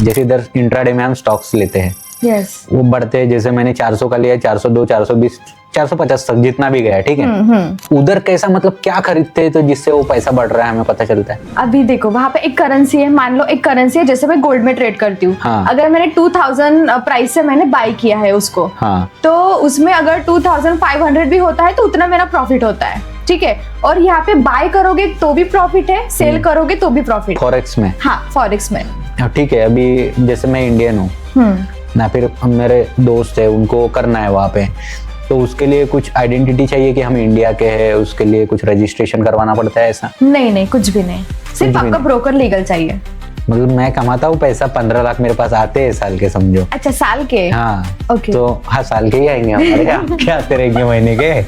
जैसे इधर इंट्राडे में हम स्टॉक्स लेते हैं, यस वो बढ़ते हैं, जैसे मैंने 400 का लिया, 402, 420, 450 तक जितना भी गया, ठीक है। उधर कैसा मतलब क्या खरीदते हैं तो जिससे वो पैसा बढ़ रहा है हमें पता चलता है? अभी देखो वहाँ पे एक करेंसी है, मान लो एक करेंसी है, जैसे मैं गोल्ड में ट्रेड करती हूँ। हाँ। अगर मैंने 2000 प्राइस से मैंने बाय किया है उसको, हाँ। तो उसमें अगर 2500 भी होता है तो उतना मेरा प्रॉफिट होता है, ठीक है। और यहाँ पे बाय करोगे तो भी प्रॉफिट है, सेल करोगे तो भी प्रॉफिट। फॉरेक्स में? हाँ, फॉरेक्स में। ठीक है। अभी जैसे मैं इंडियन हूँ ना, फिर मेरे दोस्त है उनको करना है वहाँ पे, तो उसके लिए कुछ आइडेंटिटी चाहिए कि हम इंडिया के हैं, उसके लिए कुछ रजिस्ट्रेशन करवाना पड़ता है ऐसा? नहीं, कुछ भी नहीं, सिर्फ आपका ब्रोकर लीगल चाहिए। मतलब मैं कमाता हूँ पैसा, 15 लाख मेरे पास आते हैं साल के, समझो। अच्छा, साल के? हाँ। ओके। तो हाँ, साल के ही आएंगे हमारे, क्या आते रहेंगे महीने के,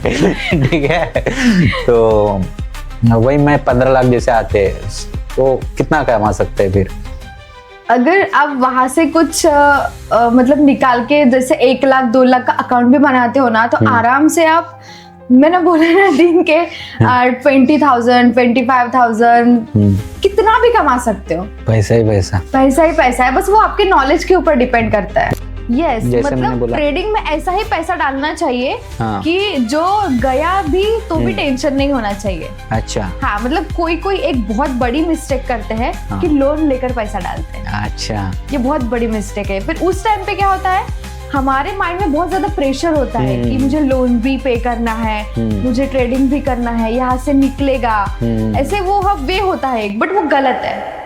ठीक है। तो वही मैं 15 लाख जैसे आते हैं, तो कितना कमा सकते हैं फिर? अगर आप वहां से कुछ मतलब निकाल के जैसे 1 लाख 2 लाख का अकाउंट भी बनाते हो ना, तो आराम से आप, मैंने बोला ना, दिन के 20,000 25,000 कितना भी कमा सकते हो। पैसा ही पैसा, पैसा ही पैसा है, बस वो आपके नॉलेज के ऊपर डिपेंड करता है। यस, मतलब ट्रेडिंग में ऐसा ही पैसा डालना चाहिए कि जो गया भी तो भी टेंशन नहीं होना चाहिए। अच्छा। हाँ, मतलब कोई एक बहुत बड़ी मिस्टेक करते हैं कि लोन लेकर पैसा डालते हैं। अच्छा, ये बहुत बड़ी मिस्टेक है। फिर उस टाइम पे क्या होता है, हमारे माइंड में बहुत ज्यादा प्रेशर होता है कि मुझे लोन भी पे करना है, मुझे ट्रेडिंग भी करना है, यहाँ से निकलेगा, ऐसे वो वे होता है, बट वो गलत है।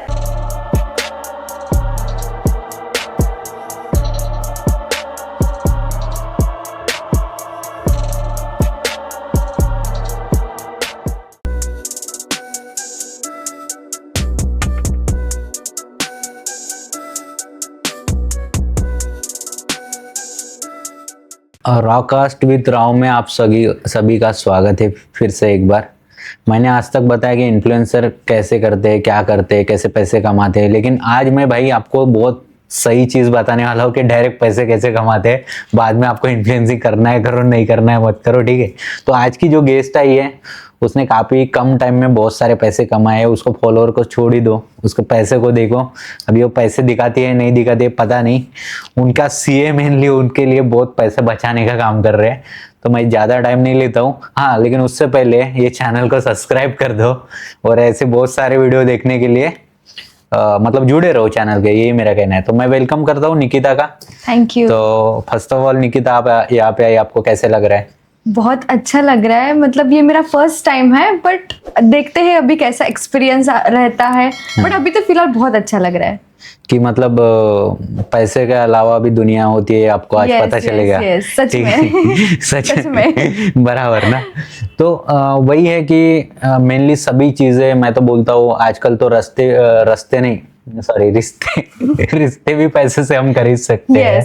रॉकास्ट विद राव में आप सभी का स्वागत है फिर से एक बार। मैंने आज तक बताया कि इन्फ्लुएंसर कैसे करते हैं, क्या करते हैं, कैसे पैसे कमाते हैं, लेकिन आज मैं भाई आपको बहुत सही चीज़ बताने वाला हूँ कि डायरेक्ट पैसे कैसे कमाते हैं। बाद में आपको इन्फ्लुएंसिंग करना है करो, नहीं करना है मत करो, ठीक है। तो आज की जो गेस्ट आई है उसने काफ़ी कम टाइम में बहुत सारे पैसे कमाए हैं। उसको फॉलोअर को छोड़ ही दो, उसके पैसे को देखो। अभी वो पैसे दिखाती है नहीं दिखाती है पता नहीं। उनका सीए मेनली उनके लिए बहुत पैसे बचाने का काम कर रहे हैं। तो मैं ज़्यादा टाइम नहीं लेता हूँ, हाँ, लेकिन उससे पहले ये चैनल को सब्सक्राइब कर दो और ऐसे बहुत सारे वीडियो देखने के लिए मतलब जुड़े रहो चैनल के, यही मेरा कहना है। तो मैं वेलकम करता हूँ निकिता का। Thank you. तो फर्स्ट ऑफ ऑल निकिता, आप यहाँ पे आई, आपको कैसे लग रहा है? बहुत अच्छा लग रहा है, मतलब ये मेरा फर्स्ट टाइम है, बट देखते हैं अभी कैसा एक्सपीरियंस रहता है। बट अभी तो फिलहाल बहुत अच्छा लग रहा है कि मतलब पैसे के अलावा भी दुनिया होती है, आपको आज पता चलेगा। सच में सच में बराबर ना। तो वही है कि मेनली सभी चीजें, मैं तो बोलता हूँ आजकल तो रिश्ते भी पैसे से हम खरीद सकते हैं।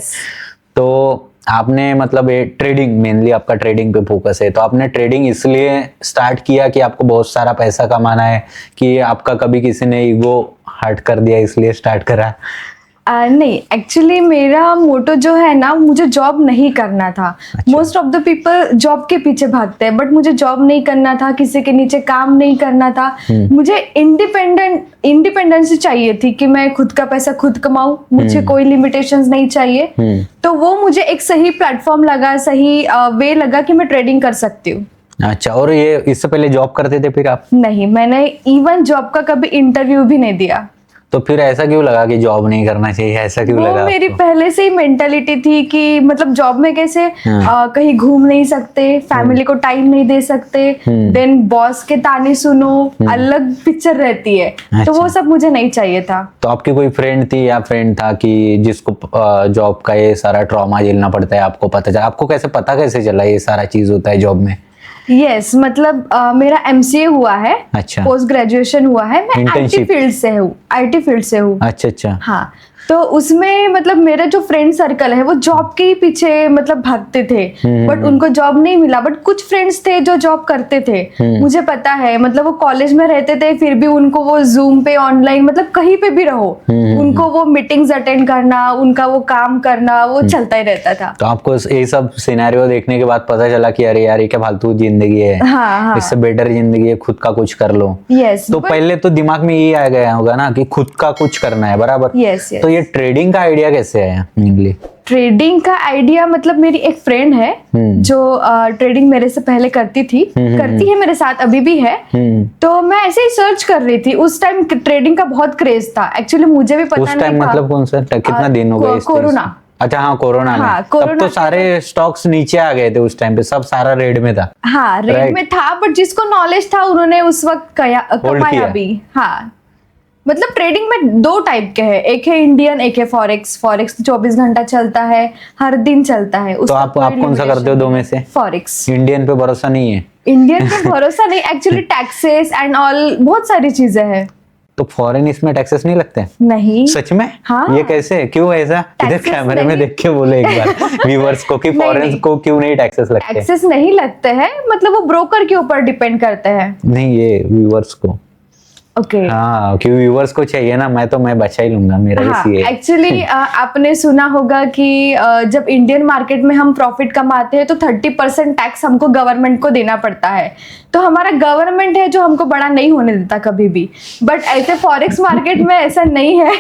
तो आपने मतलब ये ट्रेडिंग, मेनली आपका ट्रेडिंग पे फोकस है, तो आपने ट्रेडिंग इसलिए स्टार्ट किया कि आपको बहुत सारा पैसा कमाना है, कि आपका कभी किसी ने ईगो हर्ट कर दिया इसलिए स्टार्ट करा? नहीं, एक्चुअली मेरा मोटो जो है ना, मुझे जॉब नहीं करना था। Most of the people job के पीछे भागते हैं, बट मुझे जॉब नहीं करना था, किसी के नीचे काम नहीं करना था। मुझे इंडिपेंडेंस चाहिए थी कि मैं खुद का पैसा खुद कमाऊं, मुझे कोई लिमिटेशंस नहीं चाहिए। तो वो मुझे एक सही प्लेटफॉर्म लगा, सही वे लगा कि मैं ट्रेडिंग कर सकती हूँ। अच्छा, और ये इससे पहले जॉब करते थे फिर आप? नहीं, मैंने इवन जॉब का कभी इंटरव्यू भी नहीं दिया। तो फिर ऐसा क्यों लगा कि जॉब नहीं करना चाहिए, ऐसा क्यों लगा? मेरी पहले से ही मेंटालिटी थी कि मतलब जॉब में कैसे कहीं घूम नहीं सकते, फैमिली को टाइम नहीं दे सकते, देन बॉस के ताने सुनो, अलग पिक्चर रहती है। तो वो सब मुझे नहीं चाहिए था। तो आपकी कोई फ्रेंड थी या फ्रेंड था कि जिसको जॉब का ये सारा ट्रॉमा झेलना पड़ता है, आपको पता चला? आपको कैसे चला ये सारा चीज होता है जॉब में? यस, मतलब मेरा एमसीए हुआ है। अच्छा। पोस्ट ग्रेजुएशन हुआ है। मैं आईटी फील्ड से हूँ। अच्छा। हाँ, तो उसमें मतलब मेरा जो फ्रेंड सर्कल है वो जॉब के ही पीछे मतलब भागते थे, बट उनको जॉब नहीं मिला। बट कुछ फ्रेंड्स थे जो जॉब करते थे, मुझे पता है, मतलब वो कॉलेज में रहते थे, फिर भी उनको वो जूम पे ऑनलाइन, मतलब कहीं पे भी रहो, उनको वो मीटिंग्स अटेंड करना, उनका वो काम करना, वो चलता ही रहता था। तो आपको ये सब सिनेरियो देखने के बाद पता चला कि अरे यार ये क्या फालतू जिंदगी है, हाँ। इससे बेटर जिंदगी है खुद का कुछ कर लो। यस। तो पहले तो दिमाग में ये आ गया होगा ना कि खुद का कुछ करना है, बराबर? यस। तो ये ये ट्रेडिंग का आइडिया कैसे आया मेनली? ट्रेडिंग का आइडिया मतलब मेरी एक फ्रेंड है जो ट्रेडिंग मेरे से पहले करती थी, करती है मेरे साथ अभी भी है। तो मैं ऐसे ही सर्च कर रही थी, उस टाइम ट्रेडिंग का बहुत क्रेज था। एक्चुअली मुझे भी पता उस नहीं टाइम था। मतलब कौन सा कितना दिन हो गए इस चीज? कोरोना। अच्छा हाँ, कोरोना में। हाँ, तब कोरोना तो के सारे स्टॉक्स नीचे आ गए थे उस टाइम पे, सब सारा रेड में था। हाँ, रेट Right. में था, बट जिसको नॉलेज था उन्होंने उस वक्त कमाया किया। भी। हाँ, मतलब ट्रेडिंग में दो टाइप के हैं, एक है इंडियन, एक है फॉरेक्स। फॉरेक्स 24 घंटा चलता है, हर दिन चलता है। तो आप कौन सा करते हो दो में से? फॉरेक्स। इंडियन पे भरोसा नहीं है? इंडियन पे भरोसा नहीं, एक्चुअली टैक्सेस एंड ऑल बहुत सारी चीजें हैं। तो फॉरेन इसमें टैक्सेस नहीं लगते? नहीं। सच में? हाँ। ये कैसे, क्यों ऐसा? इधर Taxes कैमरे में नहीं। देख के बोले एक बार व्यूअर्स को कि नहीं, फॉरेन नहीं। को क्यों नहीं टैक्सेस लगते? टैक्सेस नहीं लगते हैं, मतलब वो ब्रोकर के ऊपर डिपेंड करते हैं। नहीं, ये व्यूअर्स को। ओके। हाँ, क्यों व्यूअर्स को चाहिए ना, मैं बचा ही लूंगा, मेरा हाँ, इसी है। एक्चुअली आपने सुना होगा कि जब इंडियन मार्केट में हम प्रॉफिट कमाते हैं तो 30% टैक्स हमको गवर्नमेंट को देना पड़ता है। तो हमारा गवर्नमेंट है जो हमको बड़ा नहीं होने देता कभी भी। बट ऐसे फॉरेक्स मार्केट में ऐसा नहीं है।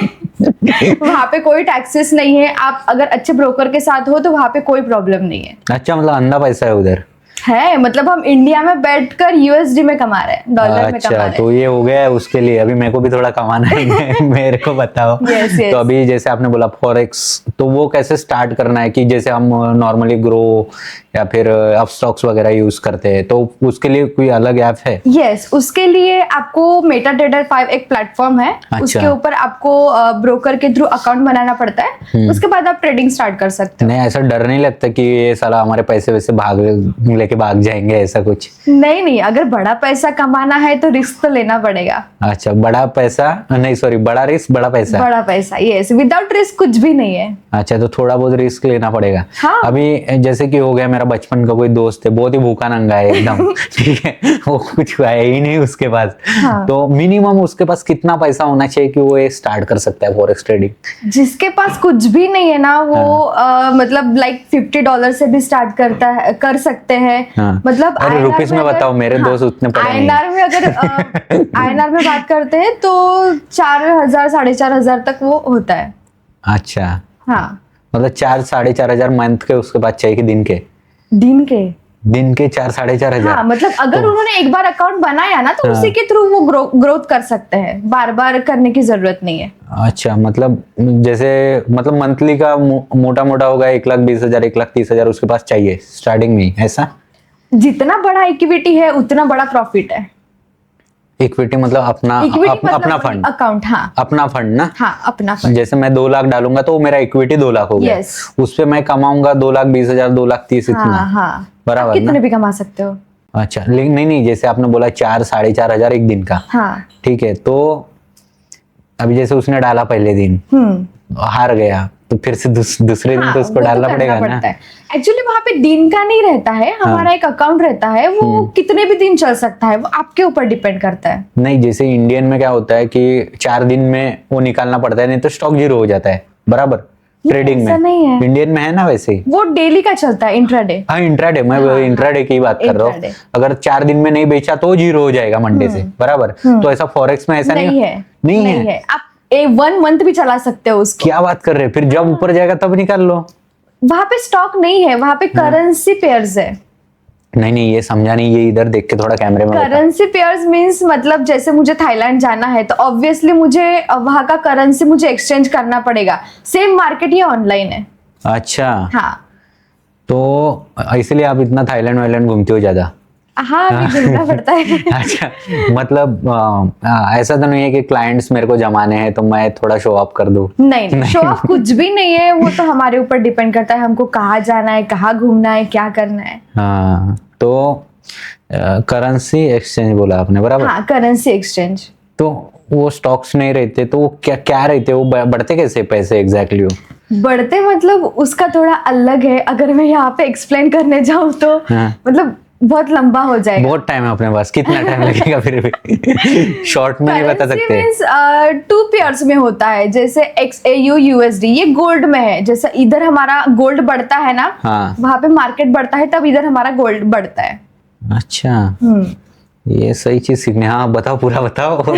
वहां पे कोई टैक्सेस नहीं है। आप अगर अच्छे ब्रोकर के साथ हो तो वहां पे कोई प्रॉब्लम नहीं है। अच्छा, मतलब अंधा पैसा है उधर है, मतलब हम इंडिया में बैठकर यूएसडी में कमा रहे हैं, डॉलर में कमा अच्छा, रहे हैं। तो ये हो गया है उसके लिए। अभी मेरे को भी थोड़ा कमाना है मेरे को बताओ। Yes, yes. तो अभी जैसे आपने बोला फॉरेक्स, तो वो कैसे स्टार्ट करना है? कि जैसे हम नॉर्मली ग्रो या फिर अप स्टॉक्स वगैरह यूज करते हैं, तो उसके लिए कोई अलग ऐप है? यस, उसके लिए आपको मेटाट्रेडर 5 एक प्लेटफॉर्म है। अच्छा। उसके ऊपर आपको ब्रोकर के थ्रू अकाउंट बनाना पड़ता है। उसके बाद आप ट्रेडिंग स्टार्ट कर सकते नहीं, ऐसा डर नहीं लगता कि ये साला हमारे पैसे वैसे लेके भाग जाएंगे, ऐसा कुछ? हो। नहीं, अगर बड़ा पैसा कमाना है तो रिस्क तो लेना पड़ेगा। अच्छा, बड़ा पैसा नहीं, सॉरी, बड़ा रिस्क बड़ा पैसा। बड़ा पैसा, यस, विदाउट रिस्क कुछ भी नहीं है। अच्छा, तो थोड़ा बहुत रिस्क लेना पड़ेगा। हाँ। अभी जैसे कि हो गया, मेरा बचपन का कोई दोस्त है, बहुत ही भूखा नंगा है एकदम। ठीक है, वो कुछ है ही नहीं उसके पास। हाँ। तो मिनिमम उसके पास कितना पैसा होना चाहिए कि वो ये स्टार्ट कर सकता है फॉरेक्स ट्रेडिंग? जिसके पास कुछ भी नहीं है ना, वो मतलब लाइक $50 से भी स्टार्ट कर सकते हैं। हाँ। मतलब अरे INR रुपीस में अगर- बताओ, मेरे हाँ, दोस्त उतने पढ़े नहीं। INR में अगर INR में बात करते हैं तो 4,000 4,500 तक वो होता है। अच्छा, हाँ, मतलब 4-4,500 मंथ के उसके बाद चाहिए कि दिन के? दिन के। दिन के 4-4,500? हाँ, मतलब अगर उन्होंने एक बार अकाउंट बनाया ना तो हाँ। उसी के थ्रू वो ग्रोथ कर सकते हैं, बार बार करने की जरूरत नहीं है। अच्छा, मतलब जैसे मतलब मंथली का मोटा मोटा होगा 1,20,000 1,30,000 उसके पास चाहिए स्टार्टिंग में, ऐसा? जितना बड़ा इक्विटी है उतना बड़ा प्रॉफिट है। इक्विटी मतलब अपना इक्विटी मतलब अपना फंड? अकाउंट। हाँ, अपना फंड ना? हाँ, अपना फंड। जैसे मैं 2 लाख डालूंगा तो वो मेरा इक्विटी 2 लाख हो गया। Yes. उस पे मैं कमाऊंगा 2,20,000 2,30,000 इतना। हाँ, बराबर आप ना? कितने भी कमा सकते हो। अच्छा, लेकिन नहीं, जैसे आपने बोला 4-4,500 एक दिन का। हाँ। ठीक है, तो अभी जैसे उसने डाला पहले दिन, हार गया, तो फिर से दूसरे दिन हाँ, तो उसको वो डालना करना पड़ेगा ना? पड़ता है। एक्चुअली वहां पे दिन का नहीं रहता है, हमारा एक अकाउंट रहता है, वो कितने भी दिन चल सकता है, वो आपके ऊपर डिपेंड करता है। नहीं, जैसे इंडियन में क्या होता है कि 4 दिन में वो निकालना पड़ता है, नहीं तो स्टॉक जीरो हो जाता है, बराबर? ट्रेडिंग ऐसा में नहीं नहीं है। इंडियन में है ना वैसे ही? वो डेली का चलता है, इंट्राडे। हाँ, इंट्राडे, मैं इंट्राडे की बात कर रहा हूँ। इंट्राडे। अगर 4 दिन में नहीं बेचा तो जीरो हो जाएगा मंडे से, बराबर? तो ऐसा फॉरेक्स में ऐसा नहीं है, नहीं है। आप 1 मंथ भी चला सकते हो उसको। क्या बात कर रहे हैं? फिर जब ऊपर जाएगा तब निकाल लो। वहां पे स्टॉक नहीं है, वहां पे करेंसी पेयर्स है। नहीं, ये समझा नहीं, ये इधर देख के थोड़ा कैमरे में बता। करेंसी पेयर्स मींस मतलब जैसे मुझे थाईलैंड जाना है तो ऑब्वियसली मुझे वहां का करेंसी मुझे एक्सचेंज करना पड़ेगा। सेम मार्केट ये ऑनलाइन है। अच्छा, हाँ, तो इसलिए आप इतना थाईलैंड वाईलैंड घूमते हो ज्यादा? हाँ, अभी घूमना पड़ता है। अच्छा, मतलब ऐसा तो नहीं है कि क्लाइंट्स मेरे को जमाने हैं तो मैं थोड़ा शो ऑफ कर दूं? नहीं, शो ऑफ कुछ भी नहीं है, वो तो हमारे ऊपर डिपेंड करता है हमको कहाँ जाना है, कहाँ घूमना है, क्या करना है। हाँ, तो करेंसी एक्सचेंज बोला आपने, बराबर? हाँ, करेंसी एक्सचेंज। तो वो स्टॉक्स नहीं रहते तो वो क्या क्या रहते, वो बढ़ते कैसे पैसे एग्जैक्टली? बढ़ते मतलब उसका थोड़ा अलग है, अगर मैं यहाँ पे एक्सप्लेन करने जाऊँ तो हाँ। मतलब बहुत लंबा हो जाएगा। बहुत टाइम है अपने पास, कितना टाइम लगेगा फिर भी? शॉर्ट में नहीं बता सकते? मींस 2 पेयर्स में होता है, जैसे XAU USD ये गोल्ड में है। जैसे इधर हमारा गोल्ड बढ़ता है ना, हाँ। वहां पे मार्केट बढ़ता है, तब इधर हमारा गोल्ड बढ़ता है। अच्छा, ये सही चीज सीखने, हाँ बताओ, पूरा बताओ।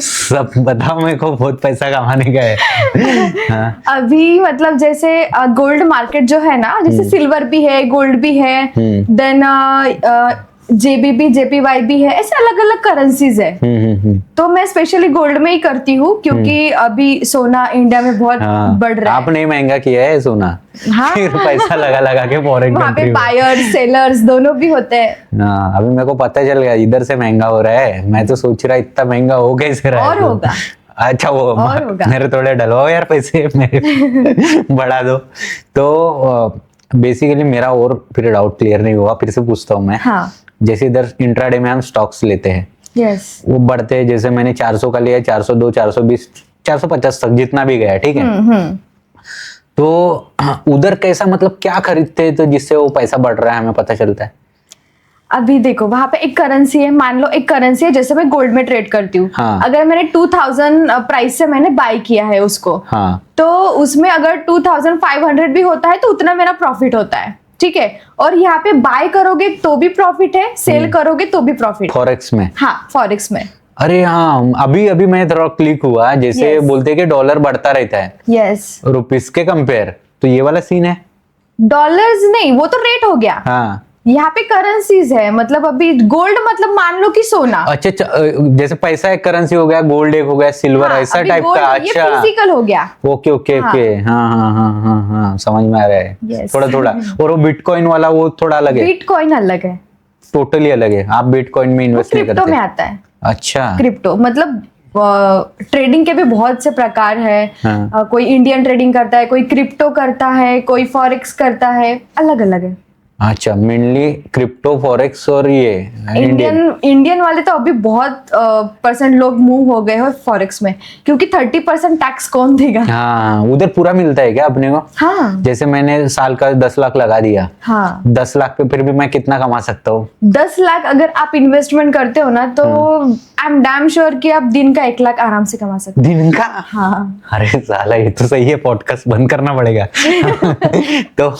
सब बताओ, मेरे को बहुत पैसा कमाने का है। हाँ। अभी मतलब जैसे गोल्ड मार्केट जो है ना, जैसे सिल्वर भी है, गोल्ड भी है, देन जेबीबी जेपीवाई भी है, ऐसे अलग अलग करेंसीज है। तो मैं स्पेशली गोल्ड में ही करती हूँ क्योंकि अभी सोना इंडिया में बहुत हाँ। बढ़ रहा है। आपने महंगा किया है सोना? हाँ। फिर पैसा लगा लगा के फॉरेन वहाँ पे कंट्री में। बायर्स सेलर्स दोनों भी होते हैं। हाँ, अभी मेरे को पता चल गया इधर से महंगा हो रहा है। मैं तो सोच रहा इतना महंगा हो कैसे रहा है। और होगा। अच्छा, वो और होगा। मेरे थोड़े डलवाओ यार पैसे, मेरे बढ़ा दो। तो बेसिकली मेरा और फिर डाउट क्लियर नहीं हुआ, फिर से पूछता हूँ मैं। हाँ। जैसे इधर इंट्राडे में हम स्टॉक्स लेते हैं, यस। वो बढ़ते हैं। जैसे मैंने 400 का लिया, 402, 420, 450 तक जितना भी गया, ठीक है। तो उधर कैसा, मतलब क्या खरीदते हैं तो जिससे वो पैसा बढ़ रहा है, हमें पता चलता है? अभी देखो वहां पे एक करेंसी है, मान लो एक करेंसी है, जैसे मैं गोल्ड में ट्रेड करती हूँ। हाँ। अगर मैंने 2000 प्राइस से मैंने बाय किया है उसको, हाँ। तो उसमें अगर 2500 भी होता है तो उतना मेरा प्रॉफिट होता है, ठीक है। और यहाँ पे बाय करोगे तो भी प्रॉफिट है, सेल करोगे तो भी प्रॉफिट। फॉरेक्स में? हाँ, फॉरेक्स में। अरे हाँ, अभी अभी मैं थोड़ा क्लिक हुआ, जैसे Yes. बोलते हैं कि डॉलर बढ़ता रहता है यस। रुपीस के कंपेयर, तो ये वाला सीन है? डॉलर्स नहीं, वो तो रेट हो गया। हाँ। यहाँ पे करेंसीज है, मतलब अभी गोल्ड मतलब मान लो कि सोना। अच्छा, जैसे पैसा एक करेंसी हो गया, गोल्ड एक हो गया, सिल्वर हाँ, ऐसा अभी टाइप gold का। ये अच्छा, फिजिकल हो गया। ओके ओके हाँ। ओके, हाँ हाँ हाँ हाँ हाँ, समझ में आ रहा है। Yes. थोड़ा थोड़ा। और वो बिटकॉइन वाला वो थोड़ा अलग है? बिटकॉइन अलग है, टोटली अलग है। आप बिटकॉइन में वो इन्वेस्ट नहीं क्रिप्टो करते? में आता है। अच्छा। क्रिप्टो मतलब ट्रेडिंग के भी बहुत से प्रकार है। हाँ। कोई इंडियन ट्रेडिंग करता है, कोई क्रिप्टो करता है, कोई फॉरेक्स करता है, अलग अलग है। अच्छा, मेनली क्रिप्टो, फॉरेक्स और ये इंडियन वाले तो अभी बहुत परसेंट लोग मूव हो गए हो फॉरेक्स में, क्योंकि 30% टैक्स कौन देगा। हाँ, उधर पूरा मिलता है क्या अपने को? हाँ। जैसे मैंने साल का 10 लाख लगा दिया, हाँ। 10 लाख पे फिर भी मैं कितना कमा सकता हूँ? 10 लाख अगर आप इन्वेस्टमेंट करते हो ना, तो आई एम डैम श्योर कि आप दिन का 1 लाख आराम से कमा सकते दिन का? हो। हाँ। अरे साला, ये तो सही है, पॉडकास्ट बंद करना पड़ेगा। तो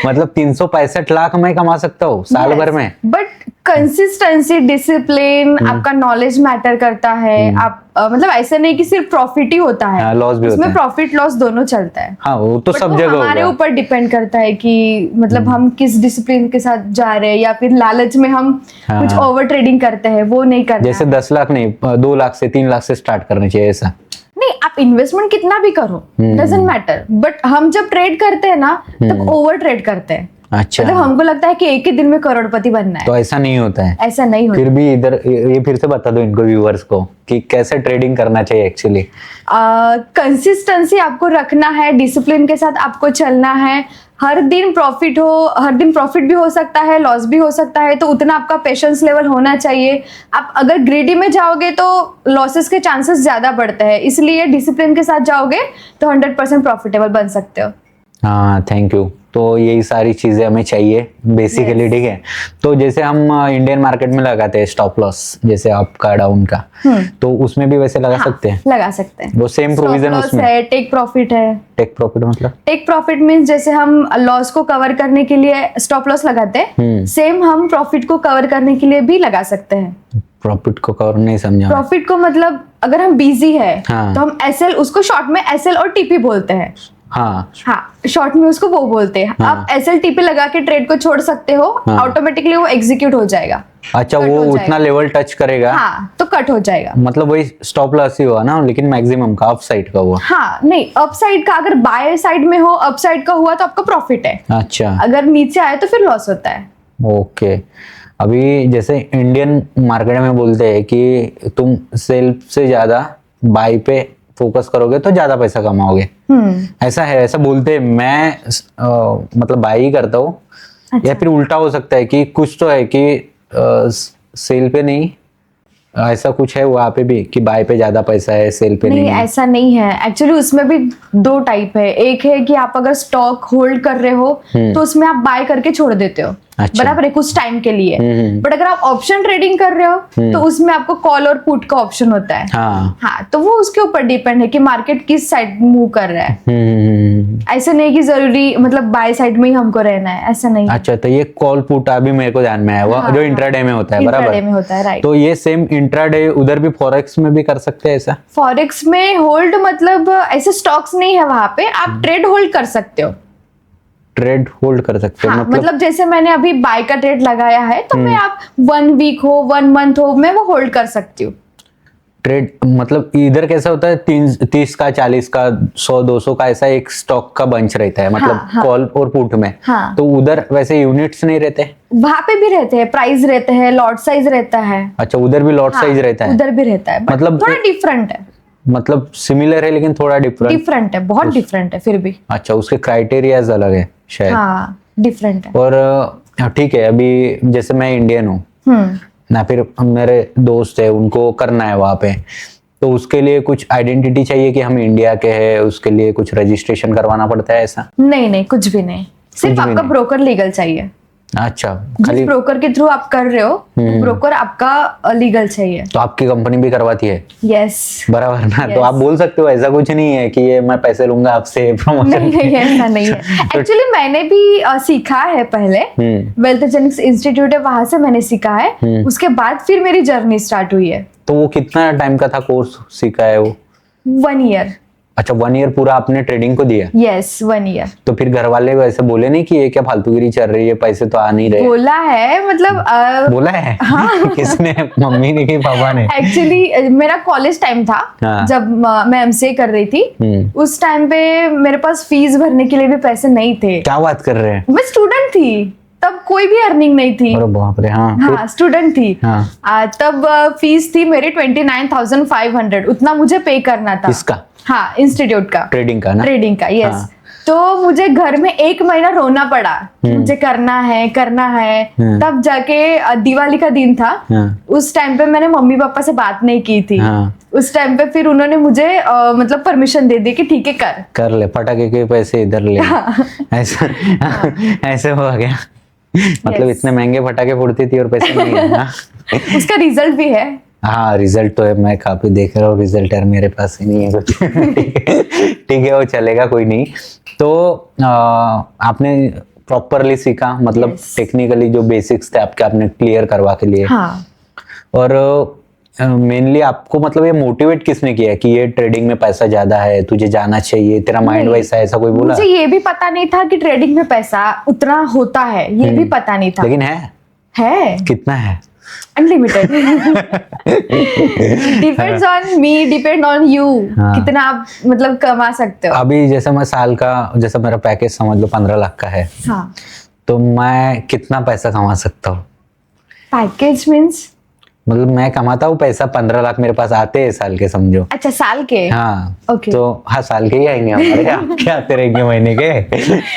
मतलब 365 लाख मैं कमा सकता हूँ साल भर में? बट कंसिस्टेंसी, डिसिप्लिन, आपका नॉलेज मैटर करता है। आप मतलब ऐसे नहीं कि सिर्फ प्रॉफिट ही होता है, लॉस भी होता उसमें है। प्रॉफिट लॉस दोनों चलता है। हाँ, वो तो But सब वो जगह हमारे होगा। ऊपर डिपेंड करता है कि मतलब हम किस डिसिप्लिन के साथ जा रहे हैं, या फिर लालच में हम हाँ। कुछ ओवर ट्रेडिंग करते हैं, वो नहीं करना जैसे है। 10 लाख नहीं, 2 लाख से 3 लाख से स्टार्ट करनी चाहिए, ऐसा? नहीं, आप इन्वेस्टमेंट कितना भी करो, डजंट मैटर, बट हम जब ट्रेड करते हैं ना, तब ओवर ट्रेड करते हैं। अच्छा। मतलब हमको लगता है कि एक ही दिन में करोड़पति बनना है, तो ऐसा नहीं होता है? ऐसा नहीं होता। फिर भी इधर ये फिर से बता दो इनको, व्यूअर्स को, कि कैसे ट्रेडिंग करना चाहिए एक्चुअली। कंसिस्टेंसी आपको रखना है, डिसिप्लिन के साथ आपको चलना है। हर दिन प्रॉफिट भी हो सकता है, लॉस भी हो सकता है, तो उतना आपका पेशेंस लेवल होना चाहिए। आप अगर ग्रीडी में जाओगे तो लॉसेस के चांसेस ज्यादा बढ़ते हैं, इसलिए डिसिप्लिन के साथ जाओगे तो 100% प्रॉफिटेबल बन सकते हो। हाँ, थैंक यू। तो यही सारी चीजें हमें चाहिए बेसिकली, ठीक है। तो जैसे हम इंडियन मार्केट में लगाते हैं स्टॉप लॉस, जैसे अप का डाउन का, तो उसमें भी वैसे लगा सकते हैं? लगा सकते हैं। वो सेम प्रोविजन उसमें है, टेक प्रॉफिट है। टेक प्रॉफिट मतलब? टेक प्रॉफिट मीन्स जैसे हम लॉस को कवर करने के लिए स्टॉप लॉस लगाते हैं, सेम हम प्रॉफिट को कवर करने के लिए भी लगा सकते हैं। प्रॉफिट को कवर नहीं समझा। प्रॉफिट को मतलब अगर हम बिजी है, हाँ। तो हम एसएल, उसको शॉर्ट में एसएल और टीपी बोलते हैं। हाँ। हाँ, शॉर्ट में उसको वो बोलते हैं। हाँ। आप एसएल टीपी लगा के ट्रेड को छोड़ सकते हो, हाँ। ऑटोमेटिकली वो एग्जीक्यूट हो जाएगा। अच्छा, कट वो हो उतना जाएगा। लेवल टच करेगा? हाँ, तो कट हो जाएगा। मतलब वही स्टॉप लॉस ही हुआ ना, लेकिन मैक्सिमम का अप साइड का हुआ। हाँ, नहीं, अप साइड का अगर बाय साइड में हो, अप साइड का हुआ तो आपका प्रॉफिट है। अच्छा। अगर नीचे आए तो फिर लॉस होता है। ओके। अभी जैसे इंडियन मार्केट में बोलते हैं कि तुम सेल से ज्यादा बाय पे फोकस करोगे तो ज्यादा पैसा कमाओगे, ऐसा है, ऐसा बोलते हैं। मैं मतलब बाय ही करता हूँ। अच्छा। या फिर उल्टा हो सकता है कि कुछ तो है कि सेल पे नहीं, ऐसा कुछ है वहाँ पे भी कि बाय पे ज्यादा पैसा है, सेल पे नहीं, नहीं है? ऐसा नहीं है। एक्चुअली उसमें भी 2 टाइप है। एक है कि आप अगर स्टॉक होल्ड कर रहे हो तो उसमें आप बाय करके छोड़ देते हो, अच्छा। बराबर है, कुछ टाइम के लिए। बट अगर आप ऑप्शन ट्रेडिंग कर रहे हो तो उसमें आपको कॉल और पुट का ऑप्शन होता है। हाँ। हाँ, तो वो उसके ऊपर डिपेंड है कि मार्केट किस साइड मूव कर रहा है। ऐसे नहीं कि जरूरी मतलब बाय साइड में ही हमको रहना है, ऐसा नहीं। अच्छा, तो ये कॉल पुट अभी मेरे को ध्यान में आया, वो जो इंट्राडे में होता है, इंट्राडे में बराबर? होता है, राइट। तो ये सेम इंट्राडे उधर भी फॉरेक्स में भी कर सकते हैं ऐसा? फॉरेक्स में होल्ड मतलब ऐसे स्टॉक्स नहीं है वहां पे, आप ट्रेड होल्ड कर सकते हो। ट्रेड होल्ड कर सकते हैं हाँ, मतलब? मतलब जैसे मैंने अभी बाय का ट्रेड लगाया है तो मैं आप 1 वीक हो 1 मंथ हो मैं वो होल्ड कर सकती हूँ। ट्रेड मतलब इधर कैसा होता है, 30 का 40 का 100-200 का ऐसा एक स्टॉक का बंच रहता है, मतलब हाँ। कॉल और पुट में। हाँ। तो उधर वैसे यूनिट्स नहीं रहते? वहां पे भी रहते हैं, प्राइस रहते हैं, लॉट साइज रहता है। अच्छा, उधर भी लॉट साइज रहता है? उधर भी रहता है, मतलब मतलब थोड़ा डिफरेंट है। मतलब सिमिलर है लेकिन थोड़ा डिफरेंट? डिफरेंट है, बहुत डिफरेंट है फिर भी। अच्छा, उसके क्राइटेरियाज अलग है शायद। हाँ, डिफरेंट है। और ठीक है, अभी जैसे मैं इंडियन हूँ हम्म। ना, फिर मेरे दोस्त है उनको करना है वहां पे, तो उसके लिए कुछ आइडेंटिटी चाहिए कि हम इंडिया के हैं, उसके लिए कुछ रजिस्ट्रेशन करवाना पड़ता है ऐसा? नहीं नहीं, कुछ भी नहीं, सिर्फ भी आपका नहीं। ब्रोकर लीगल चाहिए। अच्छा, जिस खाली? ब्रोकर के थ्रू आप कर रहे हो ब्रोकर आपका लीगल चाहिए। तो आपकी कंपनी भी करवाती है? यस। बराबर ना? तो Yes. आप बोल सकते हो, ऐसा कुछ नहीं है कि ये मैं पैसे लूंगा आपसे प्रमोशन? नहीं नहीं, ऐसा नहीं है। एक्चुअली मैंने भी सीखा है पहले, वेल्थ जेनिक्स इंस्टीट्यूट है वहां से मैंने सीखा है, उसके बाद फिर मेरी जर्नी स्टार्ट हुई है। तो वो कितना टाइम का था कोर्स सीखा है वो? 1 ईयर। अच्छा, 1 ईयर पूरा आपने ट्रेडिंग को दिया? Yes, 1 year. तो फिर घर वाले वैसे बोले नहीं कि ये क्या फालतूगिरी चल रही है, पैसे तो आ नहीं रहे? बोला है, मतलब बोला है? किसने, मम्मी ने कि पापा ने? एक्चुअली मेरा कॉलेज टाइम था, हाँ। जब मैं एमसीए कर रही थी, उस टाइम पे मेरे पास फीस भरने के लिए भी पैसे नहीं थे। क्या बात कर रहे हैं? मैं स्टूडेंट थी तब, कोई भी अर्निंग नहीं थी। अरे बाप रे। हाँ, हाँ, स्टूडेंट थी। हाँ। तब फीस थी मेरी 29,500, उतना मुझे पे करना था। इसका? हाँ, इंस्टीट्यूट का, ट्रेडिंग का ना? ट्रेडिंग का, यस। हाँ। तो मुझे घर में 1 महीना रोना पड़ा, मुझे करना है करना है। तब जाके दिवाली का दिन था, उस टाइम पे मैंने मम्मी पापा से बात नहीं की थी। उस टाइम पे फिर उन्होंने मुझे मतलब परमिशन दे दी कि ठीक है कर ले, पटाखे के पैसे इधर ले। ऐसा ऐसे हो गया? मतलब इतने महंगे पटाखे फोड़ती थी और पैसे नहीं है ना? उसका रिजल्ट भी है। हाँ, रिजल्ट तो है, मैं काफी देख रहा हूँ रिजल्ट, यार मेरे पास ही नहीं है कुछ। ठीक है, वो चलेगा, कोई नहीं। तो आपने प्रॉपरली सीखा, मतलब टेक्निकली जो बेसिक्स थे आपके आपने क्लियर करवा के लिए। हाँ। और मेनली आपको मतलब ये मोटिवेट किसने किया कि ये ट्रेडिंग में पैसा ज्यादा है, तुझे जाना चाहिए, तेरा माइंड वैसा है, ऐसा कोई बोला? मुझे ये भी पता नहीं था कि ट्रेडिंग में पैसा उतना होता है, ये भी पता नहीं था। लेकिन है? कितना है? Unlimited. Depends on me, depend on you, कितना आप मतलब कमा सकते हो। अभी जैसे मैं साल का, जैसा मेरा पैकेज समझ लो 15 लाख का है, हाँ। तो मैं कितना पैसा कमा सकता हूँ? पैकेज मीन्स मतलब मैं कमाता हूँ पैसा, 15 लाख मेरे पास आते हैं साल के, समझो। अच्छा, साल के? हाँ। ओके। तो हाँ, साल के ही आएंगे हमारे, आपके आते रहेंगे महीने के।